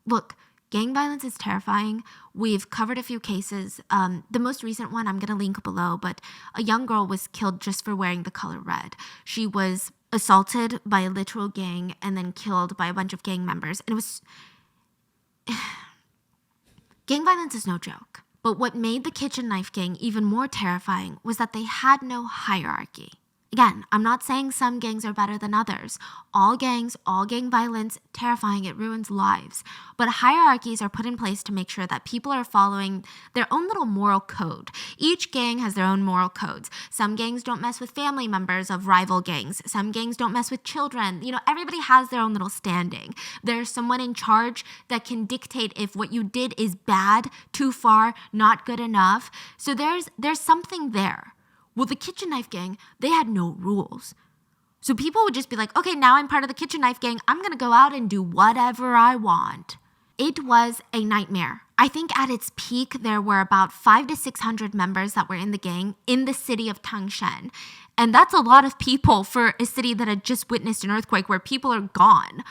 Look, gang violence is terrifying. We've covered a few cases. The most recent one I'm going to link below, but a young girl was killed just for wearing the color red. She was assaulted by a literal gang and then killed by a bunch of gang members. And it was... Gang violence is no joke, but what made the kitchen knife gang even more terrifying was that they had no hierarchy. Again, I'm not saying some gangs are better than others. All gangs, all gang violence, terrifying, it ruins lives. But hierarchies are put in place to make sure that people are following their own little moral code. Each gang has their own moral codes. Some gangs don't mess with family members of rival gangs. Some gangs don't mess with children. You know, everybody has their own little standing. There's someone in charge that can dictate if what you did is bad, too far, not good enough. So there's something there. Well, the kitchen knife gang, they had no rules. So people would just be like, okay, now I'm part of the kitchen knife gang. I'm going to go out and do whatever I want. It was a nightmare. I think at its peak, there were about 500 to 600 members that were in the gang in the city of Tangshan. And that's a lot of people for a city that had just witnessed an earthquake where people are gone.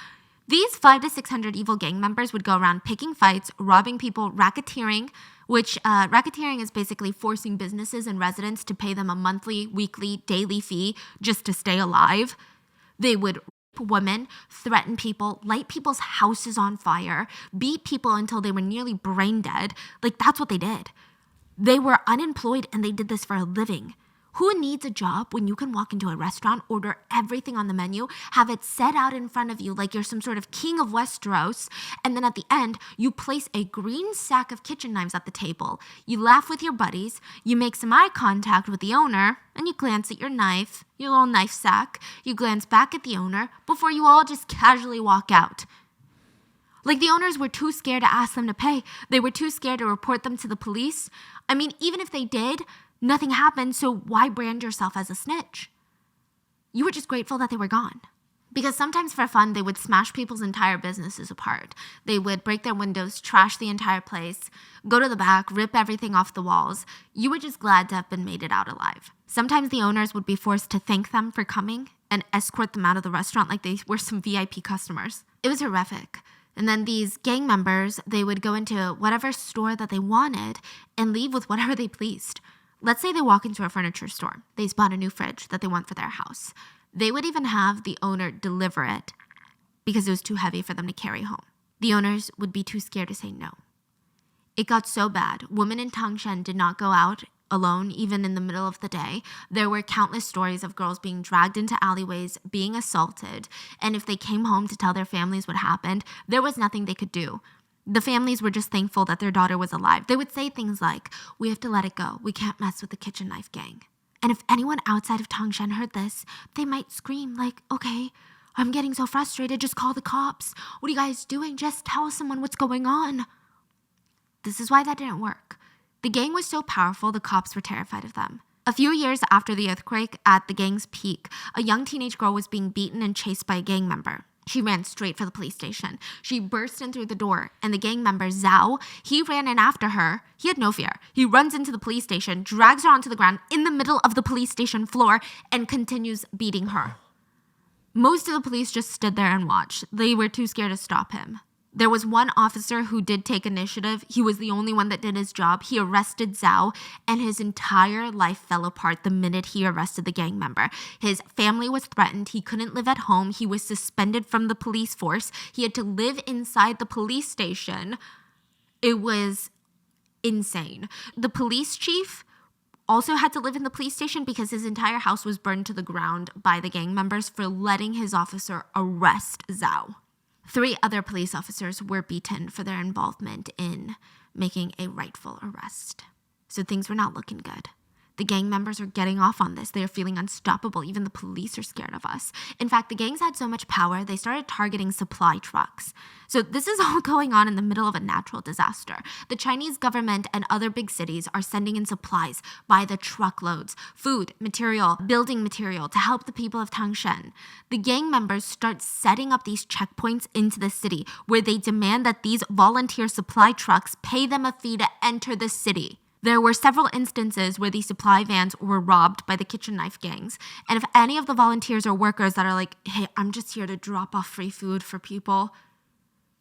These 500 to 600 evil gang members would go around picking fights, robbing people, racketeering, which racketeering is basically forcing businesses and residents to pay them a monthly, weekly, daily fee just to stay alive. They would rape women, threaten people, light people's houses on fire, beat people until they were nearly brain dead. Like, that's what they did. They were unemployed and they did this for a living. Who needs a job when you can walk into a restaurant, order everything on the menu, have it set out in front of you like you're some sort of king of Westeros, and then at the end, you place a green sack of kitchen knives at the table. You laugh with your buddies, you make some eye contact with the owner, and you glance at your knife, your little knife sack. You glance back at the owner before you all just casually walk out. Like, the owners were too scared to ask them to pay. They were too scared to report them to the police. I mean, even if they did, nothing happened, so why brand yourself as a snitch? You were just grateful that they were gone. Because sometimes for fun, they would smash people's entire businesses apart. They would break their windows, trash the entire place, go to the back, rip everything off the walls. You were just glad to have been made it out alive. Sometimes the owners would be forced to thank them for coming and escort them out of the restaurant like they were some VIP customers. It was horrific. And then these gang members, they would go into whatever store that they wanted and leave with whatever they pleased. Let's say they walk into a furniture store. They spot a new fridge that they want for their house. They would even have the owner deliver it because it was too heavy for them to carry home. The owners would be too scared to say no. It got so bad, women in Tangshan did not go out alone, even in the middle of the day. There were countless stories of girls being dragged into alleyways, being assaulted, and if they came home to tell their families what happened, there was nothing they could do. The families were just thankful that their daughter was alive. They would say things like, we have to let it go. We can't mess with the kitchen knife gang. And if anyone outside of Tangshan heard this, they might scream like, okay, I'm getting so frustrated. Just call the cops. What are you guys doing? Just tell someone what's going on. This is why that didn't work. The gang was so powerful, the cops were terrified of them. A few years after the earthquake, at the gang's peak, a young teenage girl was being beaten and chased by a gang member. She ran straight for the police station. She burst in through the door, and the gang member, Zhao, he ran in after her. He had no fear. He runs into the police station, drags her onto the ground in the middle of the police station floor, and continues beating her. Most of the police just stood there and watched. They were too scared to stop him. There was one officer who did take initiative. He was the only one that did his job. He arrested Zhao, and his entire life fell apart the minute he arrested the gang member. His family was threatened. He couldn't live at home. He was suspended from the police force. He had to live inside the police station. It was insane. The police chief also had to live in the police station because his entire house was burned to the ground by the gang members for letting his officer arrest Zhao. 3 other police officers were beaten for their involvement in making a rightful arrest. So things were not looking good. The gang members are getting off on this. They are feeling unstoppable. Even the police are scared of us. In fact, the gangs had so much power, they started targeting supply trucks. So this is all going on in the middle of a natural disaster. The Chinese government and other big cities are sending in supplies by the truckloads, food, material, building material to help the people of Tangshan. The gang members start setting up these checkpoints into the city where they demand that these volunteer supply trucks pay them a fee to enter the city. There were several instances where these supply vans were robbed by the kitchen knife gangs. And if any of the volunteers or workers that are like, hey, I'm just here to drop off free food for people,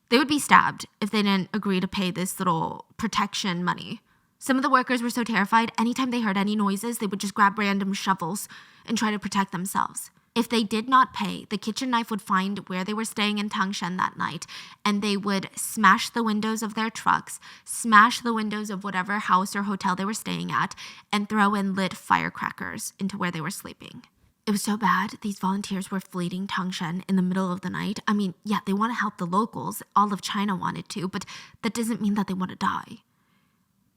they would be stabbed if they didn't agree to pay this little protection money. Some of the workers were so terrified, anytime they heard any noises, they would just grab random shovels and try to protect themselves. If they did not pay, the kitchen knife would find where they were staying in Tangshan that night, and they would smash the windows of their trucks, smash the windows of whatever house or hotel they were staying at, and throw in lit firecrackers into where they were sleeping. It was so bad, these volunteers were fleeing Tangshan in the middle of the night. I mean, yeah, they want to help the locals. All of China wanted to, but that doesn't mean that they want to die.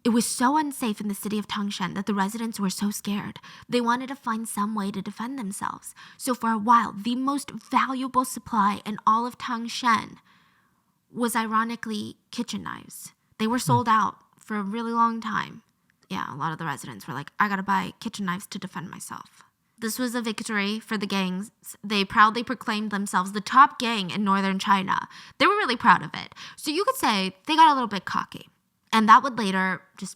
It was so unsafe in the city of Tangshan that the residents were so scared. They wanted to find some way to defend themselves. So for a while, the most valuable supply in all of Tangshan was ironically kitchen knives. They were sold out for a really long time. Yeah, a lot of the residents were like, I gotta buy kitchen knives to defend myself. This was a victory for the gangs. They proudly proclaimed themselves the top gang in northern China. They were really proud of it. So you could say they got a little bit cocky. And that would later just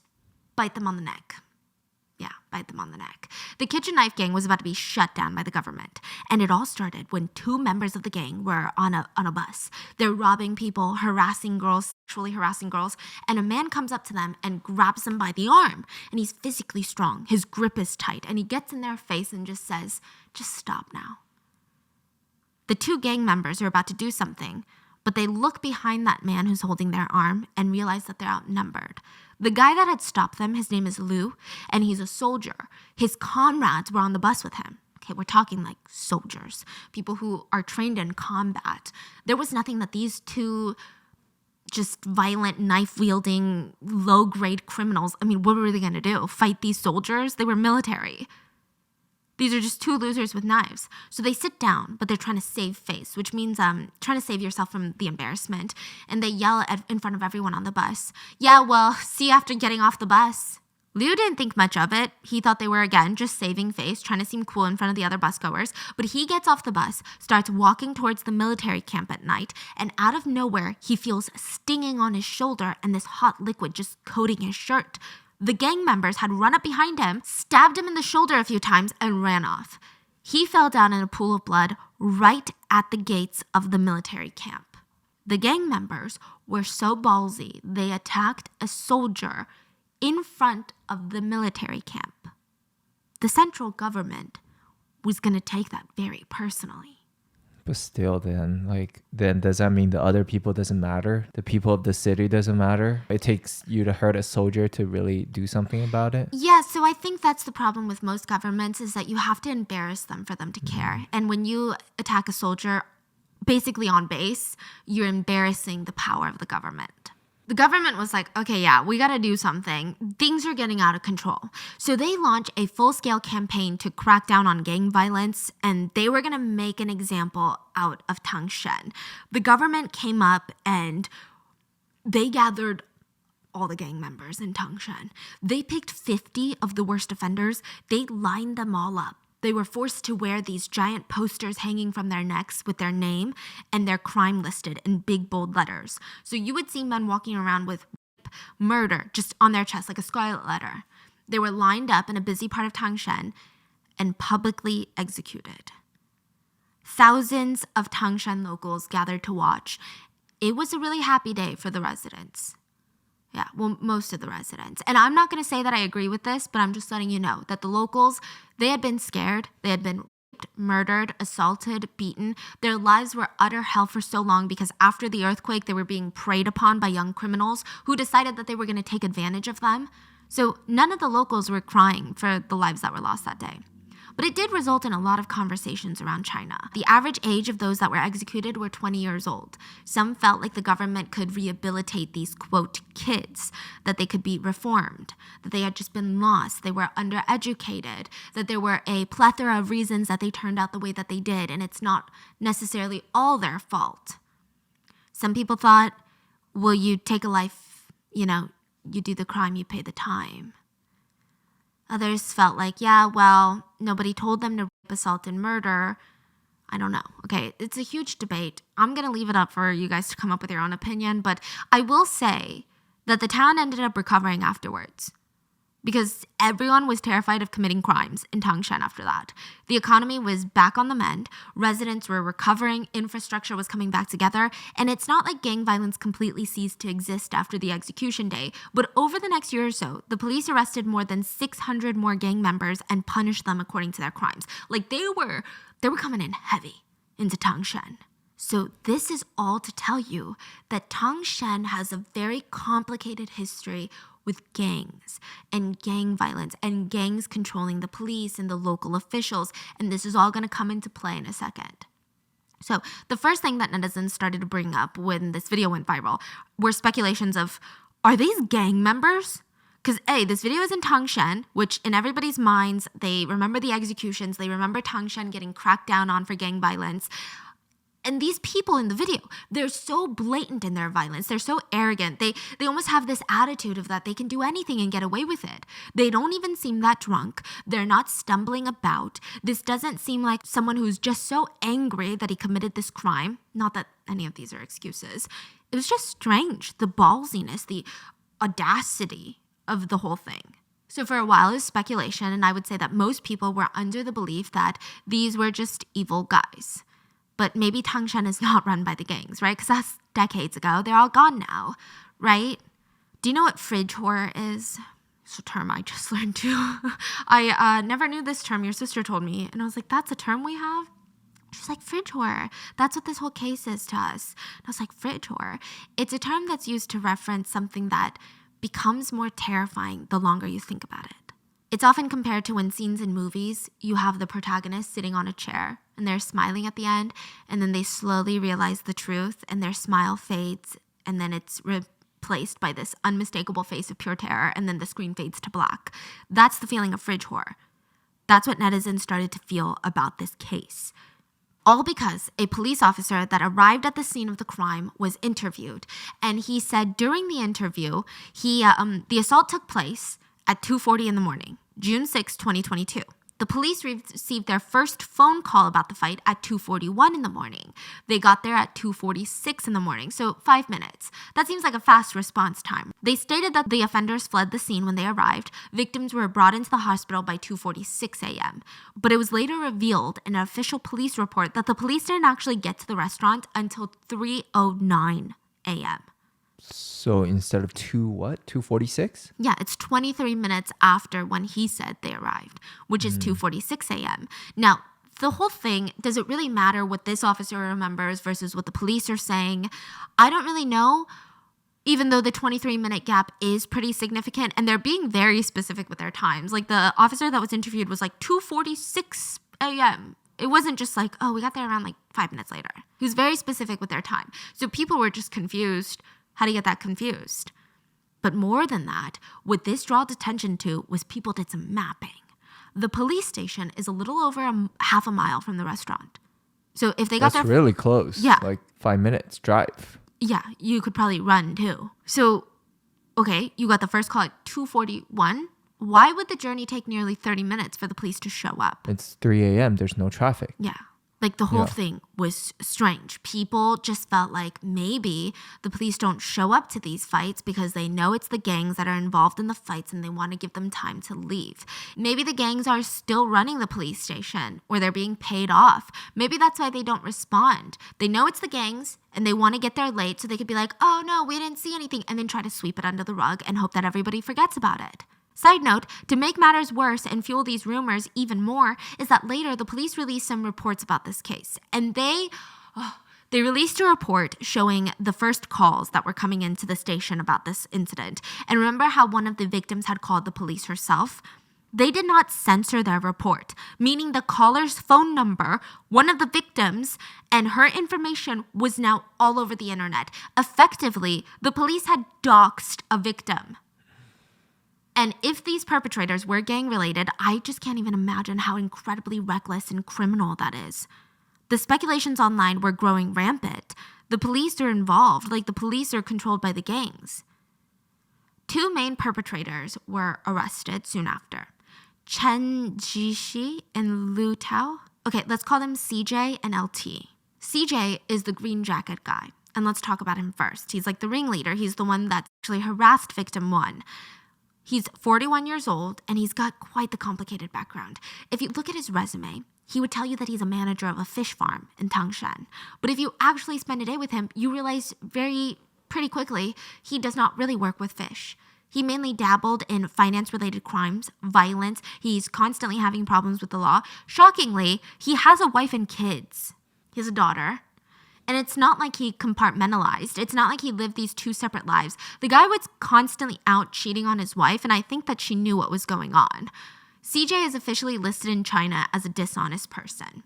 bite them on the neck. Yeah, bite them on the neck. The kitchen knife gang was about to be shut down by the government. And it all started when 2 members of the gang were on a bus. They're robbing people, harassing girls, sexually harassing girls. And a man comes up to them and grabs them by the arm. And he's physically strong. His grip is tight. And he gets in their face and just says, just stop now. The 2 gang members are about to do something. But they look behind that man who's holding their arm and realize that they're outnumbered. The guy that had stopped them, his name is Liu, and he's a soldier. His comrades were on the bus with him. Okay, we're talking like soldiers, people who are trained in combat. There was nothing that these 2 just violent, knife-wielding, low-grade criminals, I mean, what were they going to do? Fight these soldiers? They were military. These are just 2 losers with knives. So they sit down, but they're trying to save face, which means trying to save yourself from the embarrassment. And they yell in front of everyone on the bus. Yeah, well, see you after getting off the bus. Liu didn't think much of it. He thought they were, again, just saving face, trying to seem cool in front of the other busgoers. But he gets off the bus, starts walking towards the military camp at night, and out of nowhere, he feels stinging on his shoulder and this hot liquid just coating his shirt. The gang members had run up behind him, stabbed him in the shoulder a few times, and ran off. He fell down in a pool of blood right at the gates of the military camp. The gang members were so ballsy, they attacked a soldier in front of the military camp. The central government was going to take that very personally. But still, then does that mean the other people doesn't matter? The people of the city doesn't matter? It takes you to hurt a soldier to really do something about it? Yeah, so I think that's the problem with most governments is that you have to embarrass them for them to care. And when you attack a soldier, basically on base, you're embarrassing the power of the government. The government was like, okay, yeah, we got to do something. Things are getting out of control. So they launched a full-scale campaign to crack down on gang violence, and they were going to make an example out of Tangshan. The government came up and they gathered all the gang members in Tangshan. They picked 50 of the worst offenders. They lined them all up. They were forced to wear these giant posters hanging from their necks with their name and their crime listed in big, bold letters. So you would see men walking around with murder just on their chest, like a scarlet letter. They were lined up in a busy part of Tangshan and publicly executed. Thousands of Tangshan locals gathered to watch. It was a really happy day for the residents. Yeah, well, most of the residents. And I'm not going to say that I agree with this, but I'm just letting you know that the locals, they had been scared. They had been raped, murdered, assaulted, beaten. Their lives were utter hell for so long because after the earthquake, they were being preyed upon by young criminals who decided that they were going to take advantage of them. So none of the locals were crying for the lives that were lost that day. But it did result in a lot of conversations around China. The average age of those that were executed were 20 years old. Some felt like the government could rehabilitate these, quote, kids, that they could be reformed, that they had just been lost, they were undereducated, that there were a plethora of reasons that they turned out the way that they did, and it's not necessarily all their fault. Some people thought, well, you take a life, you do the crime, you pay the time. Others felt like, yeah, well, nobody told them to rape, assault, and murder. I don't know. Okay, it's a huge debate. I'm going to leave it up for you guys to come up with your own opinion, but I will say that the town ended up recovering afterwards because everyone was terrified of committing crimes in Tangshan after that. The economy was back on the mend, residents were recovering, infrastructure was coming back together, and it's not like gang violence completely ceased to exist after the execution day, but over the next year or so, the police arrested more than 600 more gang members and punished them according to their crimes. Like they were coming in heavy into Tangshan. So this is all to tell you that Tangshan has a very complicated history with gangs and gang violence and gangs controlling the police and the local officials. And this is all going to come into play in a second. So the first thing that netizens started to bring up when this video went viral were speculations of, are these gang members? Because this video is in Tangshan, which in everybody's minds, they remember the executions, they remember Tangshan getting cracked down on for gang violence. And these people in the video, they're so blatant in their violence. They're so arrogant. They almost have this attitude of that they can do anything and get away with it. They don't even seem that drunk. They're not stumbling about. This doesn't seem like someone who's just so angry that he committed this crime. Not that any of these are excuses. It was just strange, the ballsiness, the audacity of the whole thing. So for a while, it was speculation, and I would say that most people were under the belief that these were just evil guys. But maybe Tangshan is not run by the gangs, right? Because that's decades ago. They're all gone now, right? Do you know what fridge horror is? It's a term I just learned too. I never knew this term. Your sister told me. And I was like, that's a term we have? She's like, fridge horror. That's what this whole case is to us. And I was like, fridge horror. It's a term that's used to reference something that becomes more terrifying the longer you think about it. It's often compared to when scenes in movies, you have the protagonist sitting on a chair and they're smiling at the end, and then they slowly realize the truth and their smile fades, and then it's replaced by this unmistakable face of pure terror, and then the screen fades to black. That's the feeling of fridge horror. That's what netizens started to feel about this case. All because a police officer that arrived at the scene of the crime was interviewed, and he said during the interview, the assault took place at 2:40 in the morning, June 6, 2022. The police received their first phone call about the fight at 2:41 in the morning. They got there at 2:46 in the morning, so 5 minutes. That seems like a fast response time. They stated that the offenders fled the scene when they arrived. Victims were brought into the hospital by 2:46 a.m. But it was later revealed in an official police report that the police didn't actually get to the restaurant until 3:09 a.m. So instead of 2:46? Yeah, it's 23 minutes after when he said they arrived, which is 2:46 a.m. Now, the whole thing, does it really matter what this officer remembers versus what the police are saying? I don't really know, even though the 23-minute gap is pretty significant, and they're being very specific with their times. Like the officer that was interviewed was like 2:46 a.m. It wasn't just like, oh, we got there around like 5 minutes later. He was very specific with their time. So people were just confused. How do you get that confused? But more than that, what this drawed attention to was people did some mapping. The police station is a little over half a mile from the restaurant. So if they got there... That's really close. Yeah. Like 5 minutes drive. Yeah, you could probably run too. So, okay, you got the first call at 2:41. Why would the journey take nearly 30 minutes for the police to show up? It's 3 a.m. There's no traffic. Yeah. Like the whole thing was strange. People just felt like maybe the police don't show up to these fights because they know it's the gangs that are involved in the fights and they want to give them time to leave. Maybe the gangs are still running the police station or they're being paid off. Maybe that's why they don't respond. They know it's the gangs and they want to get there late so they could be like, oh no, we didn't see anything, and then try to sweep it under the rug and hope that everybody forgets about it. Side note, to make matters worse and fuel these rumors even more, is that later the police released some reports about this case. And they They released a report showing the first calls that were coming into the station about this incident. And remember how one of the victims had called the police herself? They did not censor their report, meaning the caller's phone number, one of the victims, and her information was now all over the internet. Effectively, the police had doxed a victim. And if these perpetrators were gang-related, I just can't even imagine how incredibly reckless and criminal that is. The speculations online were growing rampant. The police are involved, like the police are controlled by the gangs. 2 main perpetrators were arrested soon after. Chen Jishi and Lu Tao. Okay, let's call them CJ and LT. CJ is the green jacket guy, and let's talk about him first. He's like the ringleader. He's the one that actually harassed victim 1. He's 41 years old, and he's got quite the complicated background. If you look at his resume, he would tell you that he's a manager of a fish farm in Tangshan. But if you actually spend a day with him, you realize pretty quickly he does not really work with fish. He mainly dabbled in finance-related crimes, violence. He's constantly having problems with the law. Shockingly, he has a wife and kids. He has a daughter. And it's not like he compartmentalized. It's not like he lived these 2 separate lives. The guy was constantly out cheating on his wife, and I think that she knew what was going on. CJ is officially listed in China as a dishonest person.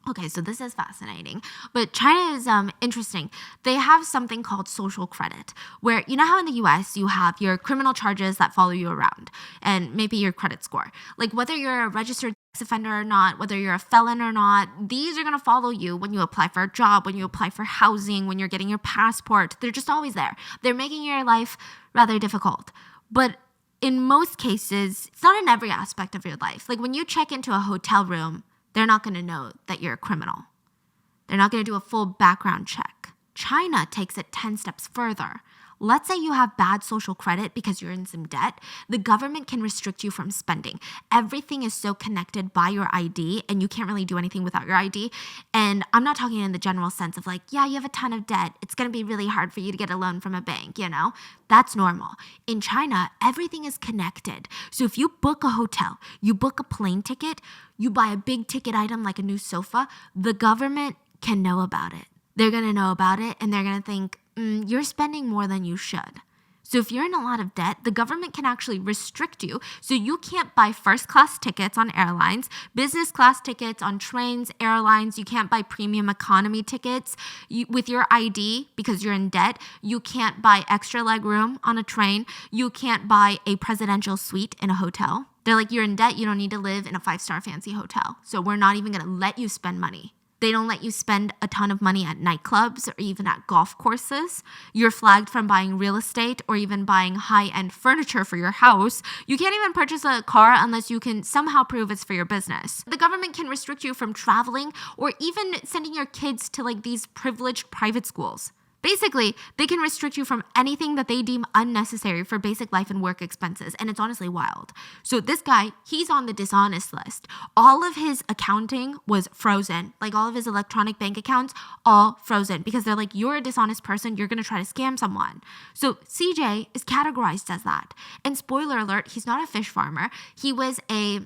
Okay, so this is fascinating. But China is interesting. They have something called social credit, where you know how in the US you have your criminal charges that follow you around, and maybe your credit score. Like whether you're a registered sex offender or not, whether you're a felon or not, these are going to follow you when you apply for a job, when you apply for housing, when you're getting your passport. They're just always there. They're making your life rather difficult. But in most cases, it's not in every aspect of your life. Like when you check into a hotel room, they're not going to know that you're a criminal. They're not going to do a full background check. China takes it 10 steps further. Let's say you have bad social credit because you're in some debt. The government can restrict you from spending. Everything is so connected by your ID, and you can't really do anything without your ID. And I'm not talking in the general sense of like, yeah, you have a ton of debt. It's going to be really hard for you to get a loan from a bank, you know? That's normal. In China, everything is connected. So if you book a hotel, you book a plane ticket, you buy a big ticket item like a new sofa, the government can know about it. They're going to know about it, and they're going to think, you're spending more than you should. So if you're in a lot of debt, the government can actually restrict you. So you can't buy first class tickets on airlines, business class tickets on trains, airlines. You can't buy premium economy tickets with your ID because you're in debt. You can't buy extra leg room on a train. You can't buy a presidential suite in a hotel. They're like, you're in debt. You don't need to live in a 5-star fancy hotel. So we're not even going to let you spend money. They don't let you spend a ton of money at nightclubs or even at golf courses. You're flagged from buying real estate or even buying high-end furniture for your house. You can't even purchase a car unless you can somehow prove it's for your business. The government can restrict you from traveling or even sending your kids to like these privileged private schools. Basically, they can restrict you from anything that they deem unnecessary for basic life and work expenses, and it's honestly wild. So this guy, he's on the dishonest list. All of his accounting was frozen, like all of his electronic bank accounts, all frozen, because they're like, you're a dishonest person, you're gonna try to scam someone. So CJ is categorized as that. And spoiler alert, he's not a fish farmer. He was a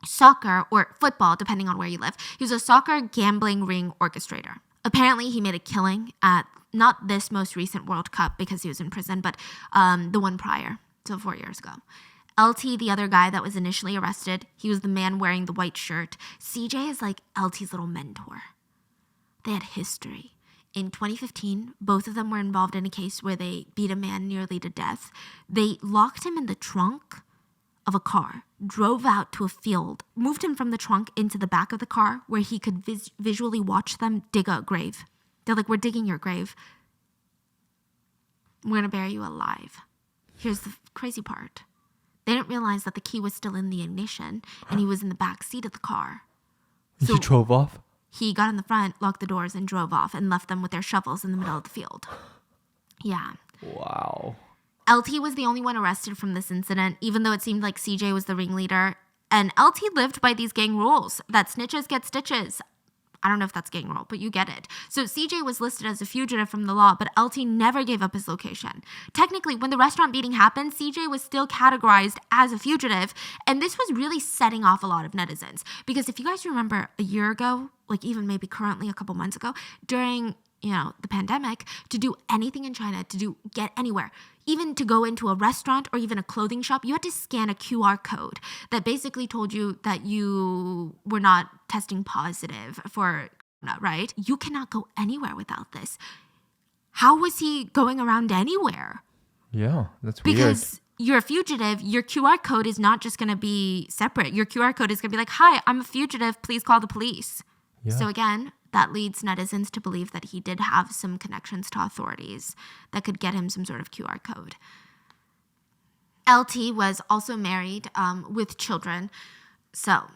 soccer or football, depending on where you live. He was a soccer gambling ring orchestrator. Apparently, he made a killing at not this most recent World Cup because he was in prison, but the one prior, so 4 years ago. LT, the other guy that was initially arrested, he was the man wearing the white shirt. CJ is like LT's little mentor. They had history. In 2015, both of them were involved in a case where they beat a man nearly to death. They locked him in the trunk of a car, drove out to a field, moved him from the trunk into the back of the car where he could visually watch them dig a grave. They're like, we're digging your grave. We're going to bury you alive. Here's the crazy part. They didn't realize that the key was still in the ignition and he was in the back seat of the car. So he drove off? He got in the front, locked the doors, and drove off and left them with their shovels in the middle of the field. Yeah. Wow. LT was the only one arrested from this incident, even though it seemed like CJ was the ringleader. And LT lived by these gang rules that snitches get stitches. I don't know if that's gang rule, but you get it. So CJ was listed as a fugitive from the law, but LT never gave up his location. Technically, when the restaurant beating happened, CJ was still categorized as a fugitive, and this was really setting off a lot of netizens. Because if you guys remember a year ago, like even maybe currently a couple months ago, during the pandemic, to do anything in China, get anywhere, even to go into a restaurant or even a clothing shop, you had to scan a QR code that basically told you that you were not testing positive for corona, right? You cannot go anywhere without this. How was he going around anywhere? Yeah, that's weird. Because you're a fugitive, your QR code is not just going to be separate. Your QR code is going to be like, hi, I'm a fugitive, please call the police. Yeah. So again, that leads netizens to believe that he did have some connections to authorities that could get him some sort of QR code. LT was also married with children. So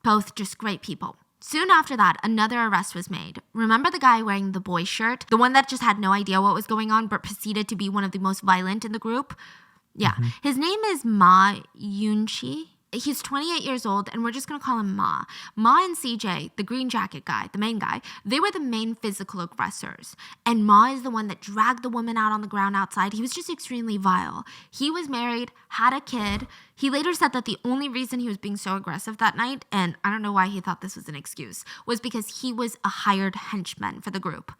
both just great people. Soon after that, another arrest was made. Remember the guy wearing the boy shirt? The one that just had no idea what was going on but proceeded to be one of the most violent in the group? Yeah. Mm-hmm. His name is Ma Yunqi. He's 28 years old, and we're just going to call him Ma. Ma and CJ, the green jacket guy, the main guy, they were the main physical aggressors. And Ma is the one that dragged the woman out on the ground outside. He was just extremely vile. He was married, had a kid. He later said that the only reason he was being so aggressive that night, and I don't know why he thought this was an excuse, was because he was a hired henchman for the group.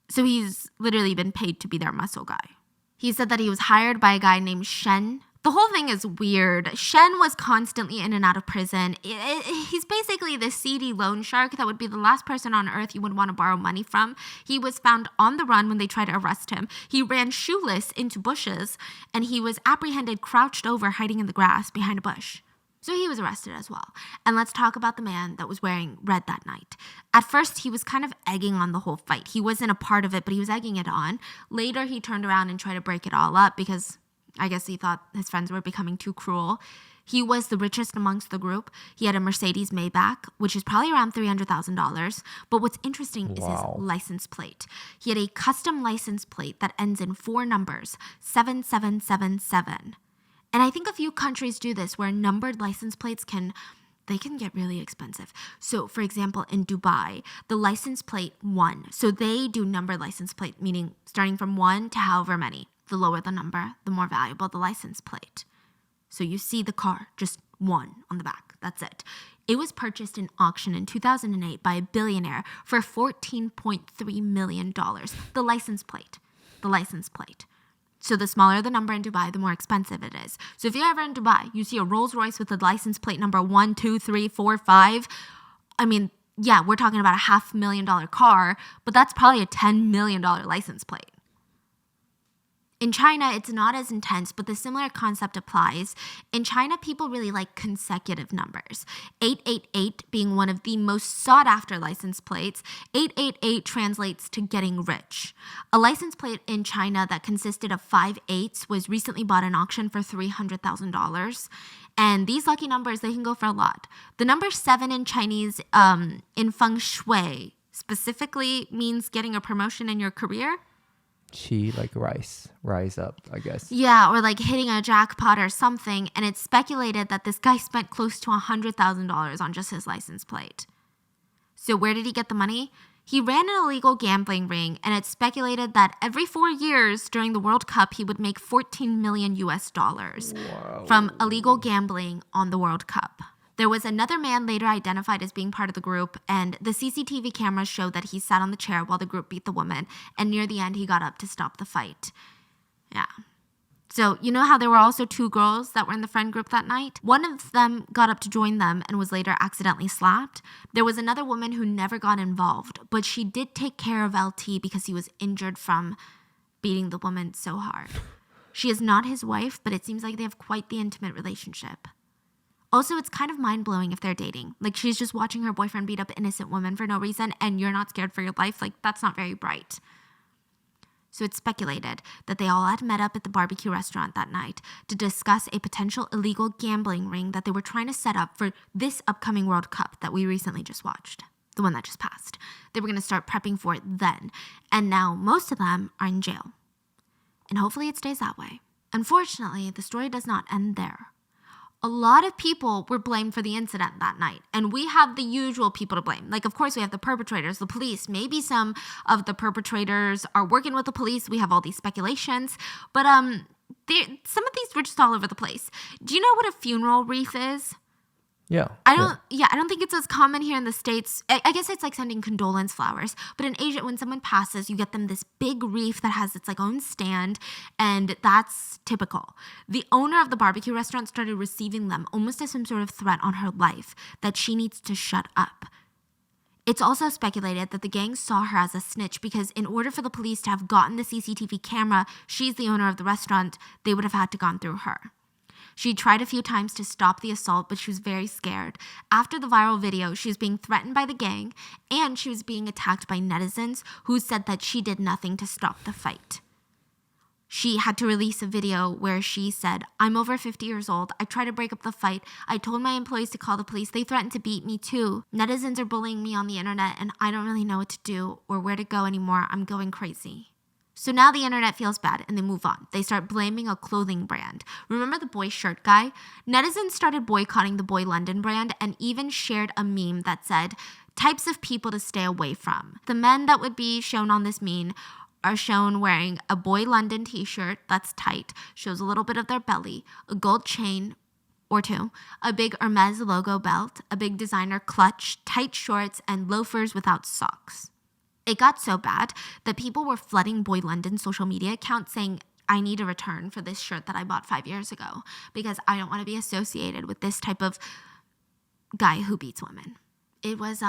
So he's literally been paid to be their muscle guy. He said that he was hired by a guy named Shen. The whole thing is weird. Shen was constantly in and out of prison. He's basically the seedy loan shark that would be the last person on earth you would want to borrow money from. He was found on the run when they tried to arrest him. He ran shoeless into bushes, and he was apprehended crouched over, hiding in the grass behind a bush. So he was arrested as well. And let's talk about the man that was wearing red that night. At first, he was kind of egging on the whole fight. He wasn't a part of it, but he was egging it on. Later, he turned around and tried to break it all up because I guess he thought his friends were becoming too cruel. He was the richest amongst the group. He had a Mercedes Maybach, which is probably around $300,000. But what's interesting is his license plate. He had a custom license plate that ends in 4 numbers, 7777. And I think a few countries do this where numbered license plates can get really expensive. So, for example, in Dubai, the license plate 1. So they do numbered license plate, meaning starting from 1 to however many. The lower the number, the more valuable the license plate. So you see the car, just 1 on the back. That's it. It was purchased in auction in 2008 by a billionaire for $14.3 million. The license plate. The license plate. So the smaller the number in Dubai, the more expensive it is. So if you're ever in Dubai, you see a Rolls Royce with the license plate number 1, 2, 3, 4, 5. I mean, yeah, we're talking about a $500,000 car, but that's probably a $10 million license plate. In China, it's not as intense, but the similar concept applies. In China, people really like consecutive numbers. 888 being one of the most sought-after license plates. 888 translates to getting rich. A license plate in China that consisted of 5 8s was recently bought in auction for $300,000. And these lucky numbers, they can go for a lot. The number 7 in Chinese, in feng shui, specifically means getting a promotion in your career. Qi, like rise up, I guess. Yeah, or like hitting a jackpot or something. And it's speculated that this guy spent close to $100,000 on just his license plate. So where did he get the money? He ran an illegal gambling ring, and it's speculated that every 4 years during the World Cup, he would make $14 million from illegal gambling on the World Cup. There was another man later identified as being part of the group, and the CCTV cameras showed that he sat on the chair while the group beat the woman, and near the end, he got up to stop the fight. Yeah. So, you know how there were also 2 girls that were in the friend group that night? One of them got up to join them and was later accidentally slapped. There was another woman who never got involved, but she did take care of LT because he was injured from beating the woman so hard. She is not his wife, but it seems like they have quite the intimate relationship. Also, it's kind of mind-blowing if they're dating. Like, she's just watching her boyfriend beat up an innocent woman for no reason, and you're not scared for your life. Like, that's not very bright. So it's speculated that they all had met up at the barbecue restaurant that night to discuss a potential illegal gambling ring that they were trying to set up for this upcoming World Cup that we recently just watched, the one that just passed. They were going to start prepping for it then, and now most of them are in jail. And hopefully it stays that way. Unfortunately, the story does not end there. A lot of people were blamed for the incident that night, and we have the usual people to blame. Like, of course, we have the perpetrators, the police. Maybe some of the perpetrators are working with the police. We have all these speculations, but some of these were just all over the place. Do you know what a funeral wreath is? Yeah. I don't think it's as common here in the States. I guess it's like sending condolence flowers. But in Asia, when someone passes, you get them this big wreath that has its like own stand, and that's typical. The owner of the barbecue restaurant started receiving them almost as some sort of threat on her life, that she needs to shut up. It's also speculated that the gang saw her as a snitch because in order for the police to have gotten the CCTV camera, she's the owner of the restaurant, they would have had to gone through her. She tried a few times to stop the assault, but she was very scared. After the viral video, she was being threatened by the gang, and she was being attacked by netizens who said that she did nothing to stop the fight. She had to release a video where she said, "I'm over 50 years old. I tried to break up the fight. I told my employees to call the police. They threatened to beat me too. Netizens are bullying me on the internet, and I don't really know what to do or where to go anymore. I'm going crazy." So now the internet feels bad and they move on. They start blaming a clothing brand. Remember the boy shirt guy? Netizens started boycotting the Boy London brand and even shared a meme that said, "types of people to stay away from." The men that would be shown on this meme are shown wearing a Boy London t-shirt that's tight, shows a little bit of their belly, a gold chain or two, a big Hermes logo belt, a big designer clutch, tight shorts, and loafers without socks. It got so bad that people were flooding Boy London's social media accounts saying, "I need a return for this shirt that I bought 5 years ago because I don't want to be associated with this type of guy who beats women." It was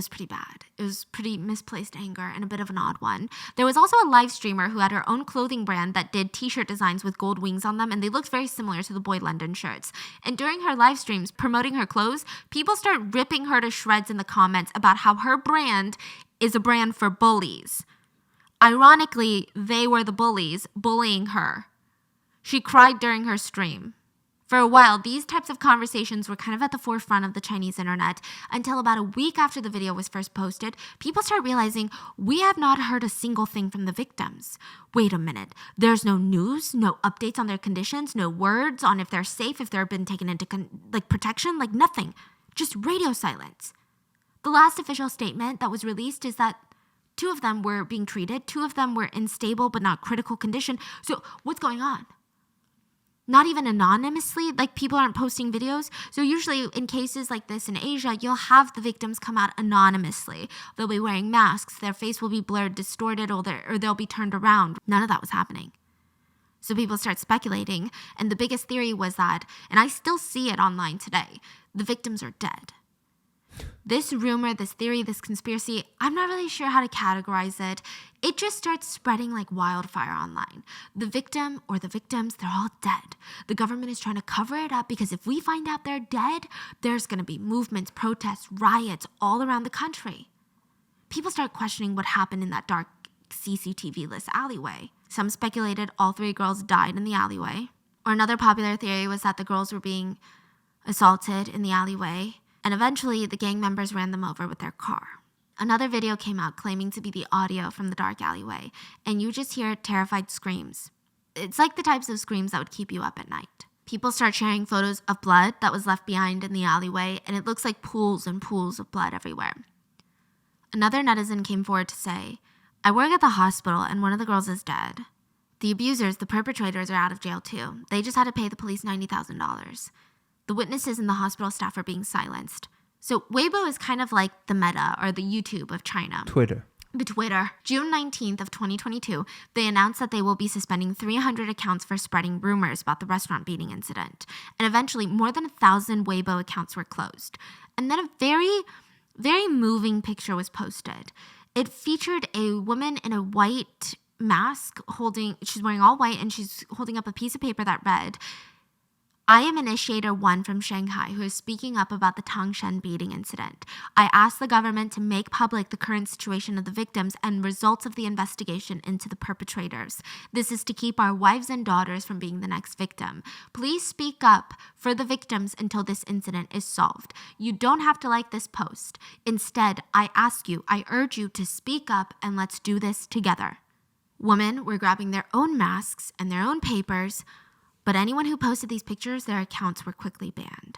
pretty bad. It was pretty misplaced anger and a bit of an odd one. There was also a live streamer who had her own clothing brand that did t-shirt designs with gold wings on them, and they looked very similar to the Boy London shirts. And during her live streams promoting her clothes, people start ripping her to shreds in the comments about how her brand is a brand for bullies. Ironically, they were the bullies bullying her. She cried during her stream. For a while, these types of conversations were kind of at the forefront of the Chinese internet until about a week after the video was first posted, people start realizing we have not heard a single thing from the victims. Wait a minute, there's no news, no updates on their conditions, no words on if they're safe, if they've been taken into protection, nothing, just radio silence. The last official statement that was released is that 2 of them were being treated, 2 of them were in stable but not critical condition. So what's going on? Not even anonymously, people aren't posting videos. So usually in cases like this in Asia, you'll have the victims come out anonymously. They'll be wearing masks, their face will be blurred, distorted, or they'll be turned around. None of that was happening. So people start speculating, and the biggest theory was that, and I still see it online today, the victims are dead. This rumor, this theory, this conspiracy, I'm not really sure how to categorize it. It just starts spreading like wildfire online. The victim or the victims, they're all dead. The government is trying to cover it up because if we find out they're dead, there's going to be movements, protests, riots all around the country. People start questioning what happened in that dark CCTV-less alleyway. Some speculated all 3 girls died in the alleyway. Or another popular theory was that the girls were being assaulted in the alleyway. And eventually, the gang members ran them over with their car. Another video came out claiming to be the audio from the dark alleyway, and you just hear terrified screams. It's like the types of screams that would keep you up at night. People start sharing photos of blood that was left behind in the alleyway, and it looks like pools and pools of blood everywhere. Another netizen came forward to say, "I work at the hospital, and one of the girls is dead. The abusers, the perpetrators, are out of jail too. They just had to pay the police $90,000. The witnesses and the hospital staff are being silenced." So Weibo is kind of like the Meta or the YouTube of China. Twitter. The Twitter. June 19th of 2022, they announced that they will be suspending 300 accounts for spreading rumors about the restaurant beating incident. And eventually, more than 1,000 Weibo accounts were closed. And then a very, very moving picture was posted. It featured a woman in a white mask she's wearing all white, and she's holding up a piece of paper that read, "I am Initiator 1 from Shanghai who is speaking up about the Tangshan beating incident. I ask the government to make public the current situation of the victims and results of the investigation into the perpetrators. This is to keep our wives and daughters from being the next victim. Please speak up for the victims until this incident is solved. You don't have to like this post. Instead, I urge you to speak up and let's do this together." Women were grabbing their own masks and their own papers, but anyone who posted these pictures, their accounts were quickly banned.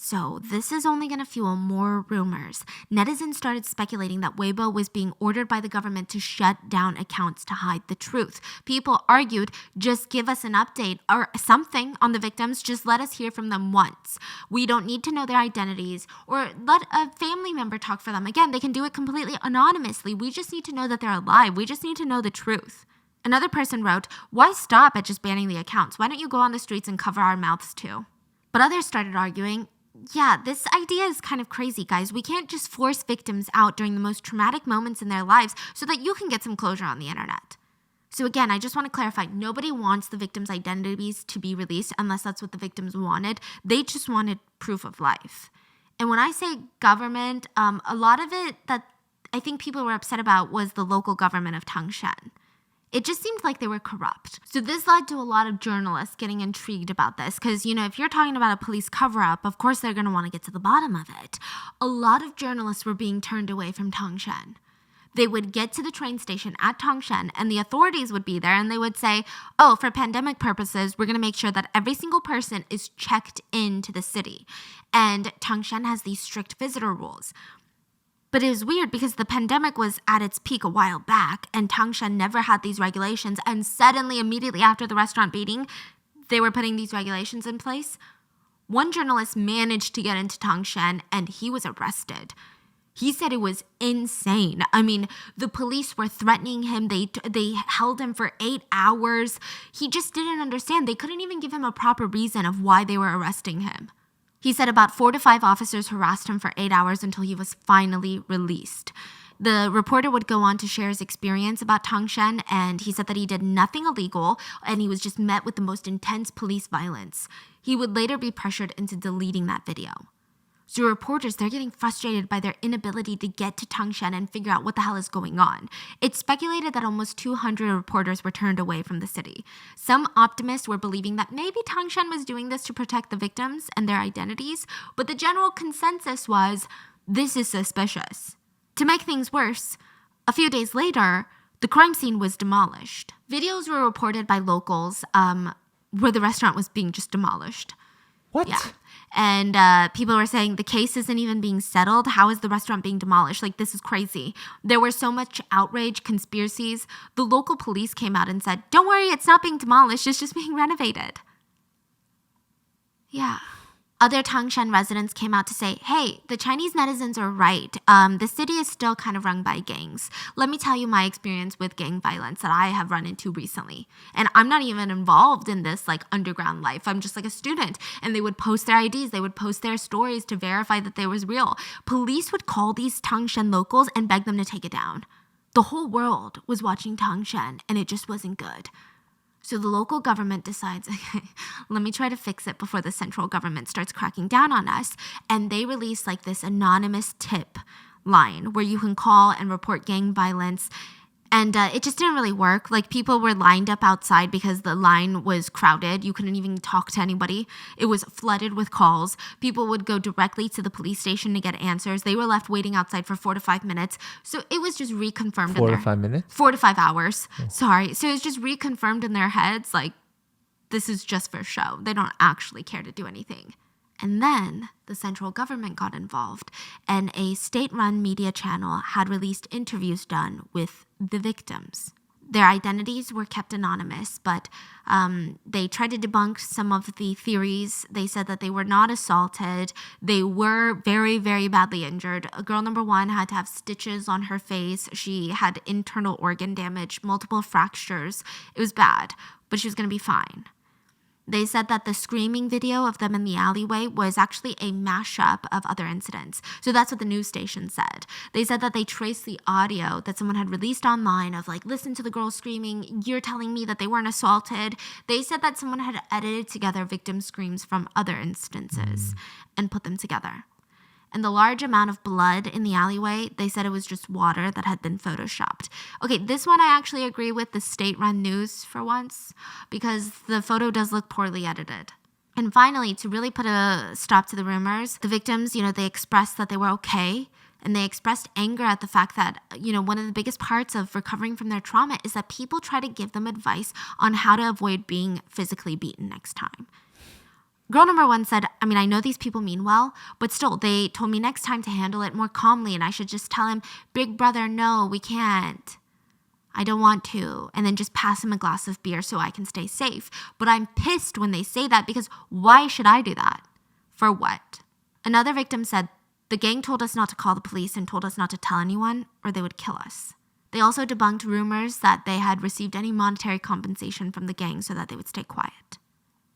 So this is only going to fuel more rumors. Netizens started speculating that Weibo was being ordered by the government to shut down accounts to hide the truth. People argued, just give us an update or something on the victims. Just let us hear from them once. We don't need to know their identities, or let a family member talk for them. Again, they can do it completely anonymously. We just need to know that they're alive. We just need to know the truth. Another person wrote, why stop at just banning the accounts? Why don't you go on the streets and cover our mouths too? But others started arguing, yeah, this idea is kind of crazy, guys. We can't just force victims out during the most traumatic moments in their lives so that you can get some closure on the internet. So again, I just want to clarify, nobody wants the victims' identities to be released unless that's what the victims wanted. They just wanted proof of life. And when I say government, a lot of it that I think people were upset about was the local government of Tangshan. It just seemed like they were corrupt. So this led to a lot of journalists getting intrigued about this because, if you're talking about a police cover-up, of course they're going to want to get to the bottom of it. A lot of journalists were being turned away from Tangshan. They would get to the train station at Tangshan and the authorities would be there and they would say, oh, for pandemic purposes, we're going to make sure that every single person is checked into the city. And Tangshan has these strict visitor rules. But it was weird because the pandemic was at its peak a while back and Tangshan never had these regulations, and suddenly, immediately after the restaurant beating, they were putting these regulations in place. One journalist managed to get into Tangshan and he was arrested. He said it was insane. I mean, the police were threatening him. They held him for 8 hours. He just didn't understand. They couldn't even give him a proper reason of why they were arresting him. He said about 4 to 5 officers harassed him for 8 hours until he was finally released. The reporter would go on to share his experience about Tangshan, and he said that he did nothing illegal, and he was just met with the most intense police violence. He would later be pressured into deleting that video. So reporters, they're getting frustrated by their inability to get to Tangshan and figure out what the hell is going on. It's speculated that almost 200 reporters were turned away from the city. Some optimists were believing that maybe Tangshan was doing this to protect the victims and their identities, but the general consensus was, this is suspicious. To make things worse, a few days later, the crime scene was demolished. Videos were reported by locals where the restaurant was being just demolished. What? Yeah. And people were saying the case isn't even being settled. How is the restaurant being demolished? Like, this is crazy. There was so much outrage, conspiracies. The local police came out and said, don't worry, it's not being demolished. It's just being renovated. Yeah. Other Tangshan residents came out to say, hey, the Chinese netizens are right. The city is still kind of run by gangs. Let me tell you my experience with gang violence that I have run into recently. And I'm not even involved in this underground life. I'm just a student. And they would post their IDs. They would post their stories to verify that they was real. Police would call these Tangshan locals and beg them to take it down. The whole world was watching Tangshan and it just wasn't good. So the local government decides, okay, let me try to fix it before the central government starts cracking down on us. And they release this anonymous tip line where you can call and report gang violence. And it just didn't really work. People were lined up outside because the line was crowded. You couldn't even talk to anybody. It was flooded with calls. People would go directly to the police station to get answers. They were left waiting outside for 4 to 5 minutes. So it was just reconfirmed 4 to 5 minutes? 4 to 5 hours. Oh. Sorry. So it was just reconfirmed in their heads, this is just for show. They don't actually care to do anything. And then the central government got involved, and a state-run media channel had released interviews done with the victims. Their identities were kept anonymous, but they tried to debunk some of the theories. They said that they were not assaulted. They were very, very badly injured. Girl number 1 had to have stitches on her face. She had internal organ damage, multiple fractures. It was bad, but she was going to be fine. They said that the screaming video of them in the alleyway was actually a mashup of other incidents. So that's what the news station said. They said that they traced the audio that someone had released online of listen to the girl screaming, you're telling me that they weren't assaulted. They said that someone had edited together victim screams from other instances and put them together. And the large amount of blood in the alleyway, they said it was just water that had been photoshopped. Okay, this one I actually agree with the state-run news for once, because the photo does look poorly edited. And finally, to really put a stop to the rumors, the victims, they expressed that they were okay. And they expressed anger at the fact that, one of the biggest parts of recovering from their trauma is that people try to give them advice on how to avoid being physically beaten next time. Girl number 1 said, I mean, I know these people mean well, but still, they told me next time to handle it more calmly and I should just tell him, big brother, no, we can't. I don't want to. And then just pass him a glass of beer so I can stay safe. But I'm pissed when they say that because why should I do that? For what? Another victim said, the gang told us not to call the police and told us not to tell anyone or they would kill us. They also debunked rumors that they had received any monetary compensation from the gang so that they would stay quiet.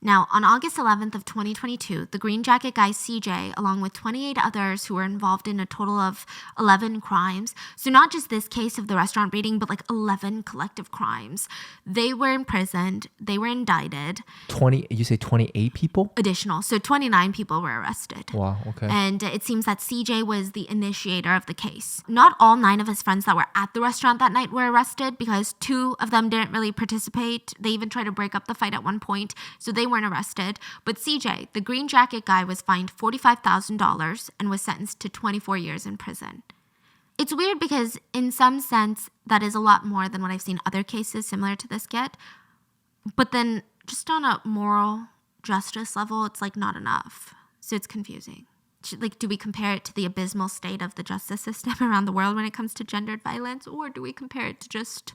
Now, on August 11th of 2022, the Green Jacket guy CJ, along with 28 others who were involved in a total of 11 crimes, so not just this case of the restaurant raiding, but like 11 collective crimes, they were imprisoned, they were indicted. You say 28 people? Additional, so 29 people were arrested. Wow, okay. And it seems that CJ was the initiator of the case. Not all 9 of his friends that were at the restaurant that night were arrested because 2 of them didn't really participate. They even tried to break up the fight at one point, so they weren't arrested. But CJ, the Green Jacket guy, was fined $45,000 and was sentenced to 24 years in prison. It's weird because in some sense, that is a lot more than what I've seen other cases similar to this get. But then just on a moral justice level, it's like not enough. So it's confusing. Like, do we compare it to the abysmal state of the justice system around the world when it comes to gendered violence? Or do we compare it to just...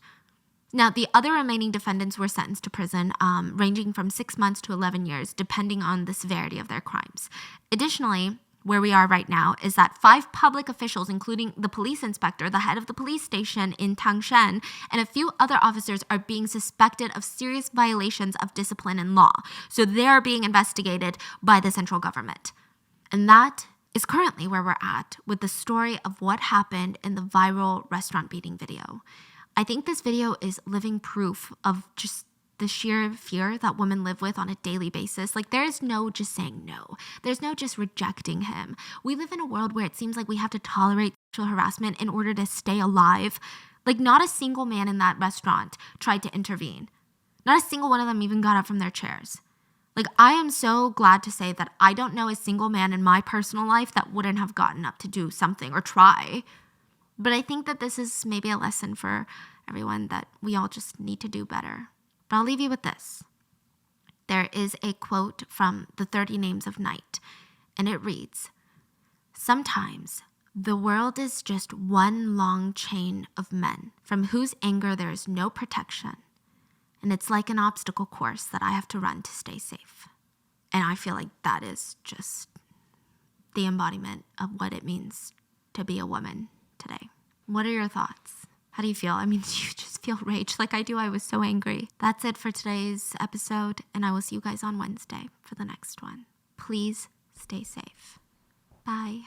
Now, the other remaining defendants were sentenced to prison, ranging from 6 months to 11 years, depending on the severity of their crimes. Additionally, where we are right now is that 5 public officials, including the police inspector, the head of the police station in Tangshan, and a few other officers are being suspected of serious violations of discipline and law. So they're being investigated by the central government. And that is currently where we're at with the story of what happened in the viral restaurant beating video. I think this video is living proof of just the sheer fear that women live with on a daily basis. Like, there is no just saying no. There's no just rejecting him. We live in a world where it seems like we have to tolerate sexual harassment in order to stay alive. Like, not a single man in that restaurant tried to intervene. Not a single one of them even got up from their chairs. Like, I am so glad to say that I don't know a single man in my personal life that wouldn't have gotten up to do something or try. But I think that this is maybe a lesson for everyone that we all just need to do better. But I'll leave you with this. There is a quote from the 30 Names of Night, and it reads, "Sometimes the world is just one long chain of men from whose anger there is no protection, and it's like an obstacle course that I have to run to stay safe." And I feel like that is just the embodiment of what it means to be a woman today. What are your thoughts? How do you feel? I mean, do you just feel rage like I do? I was so angry. That's it for today's episode, and I will see you guys on Wednesday for the next one. Please stay safe. Bye.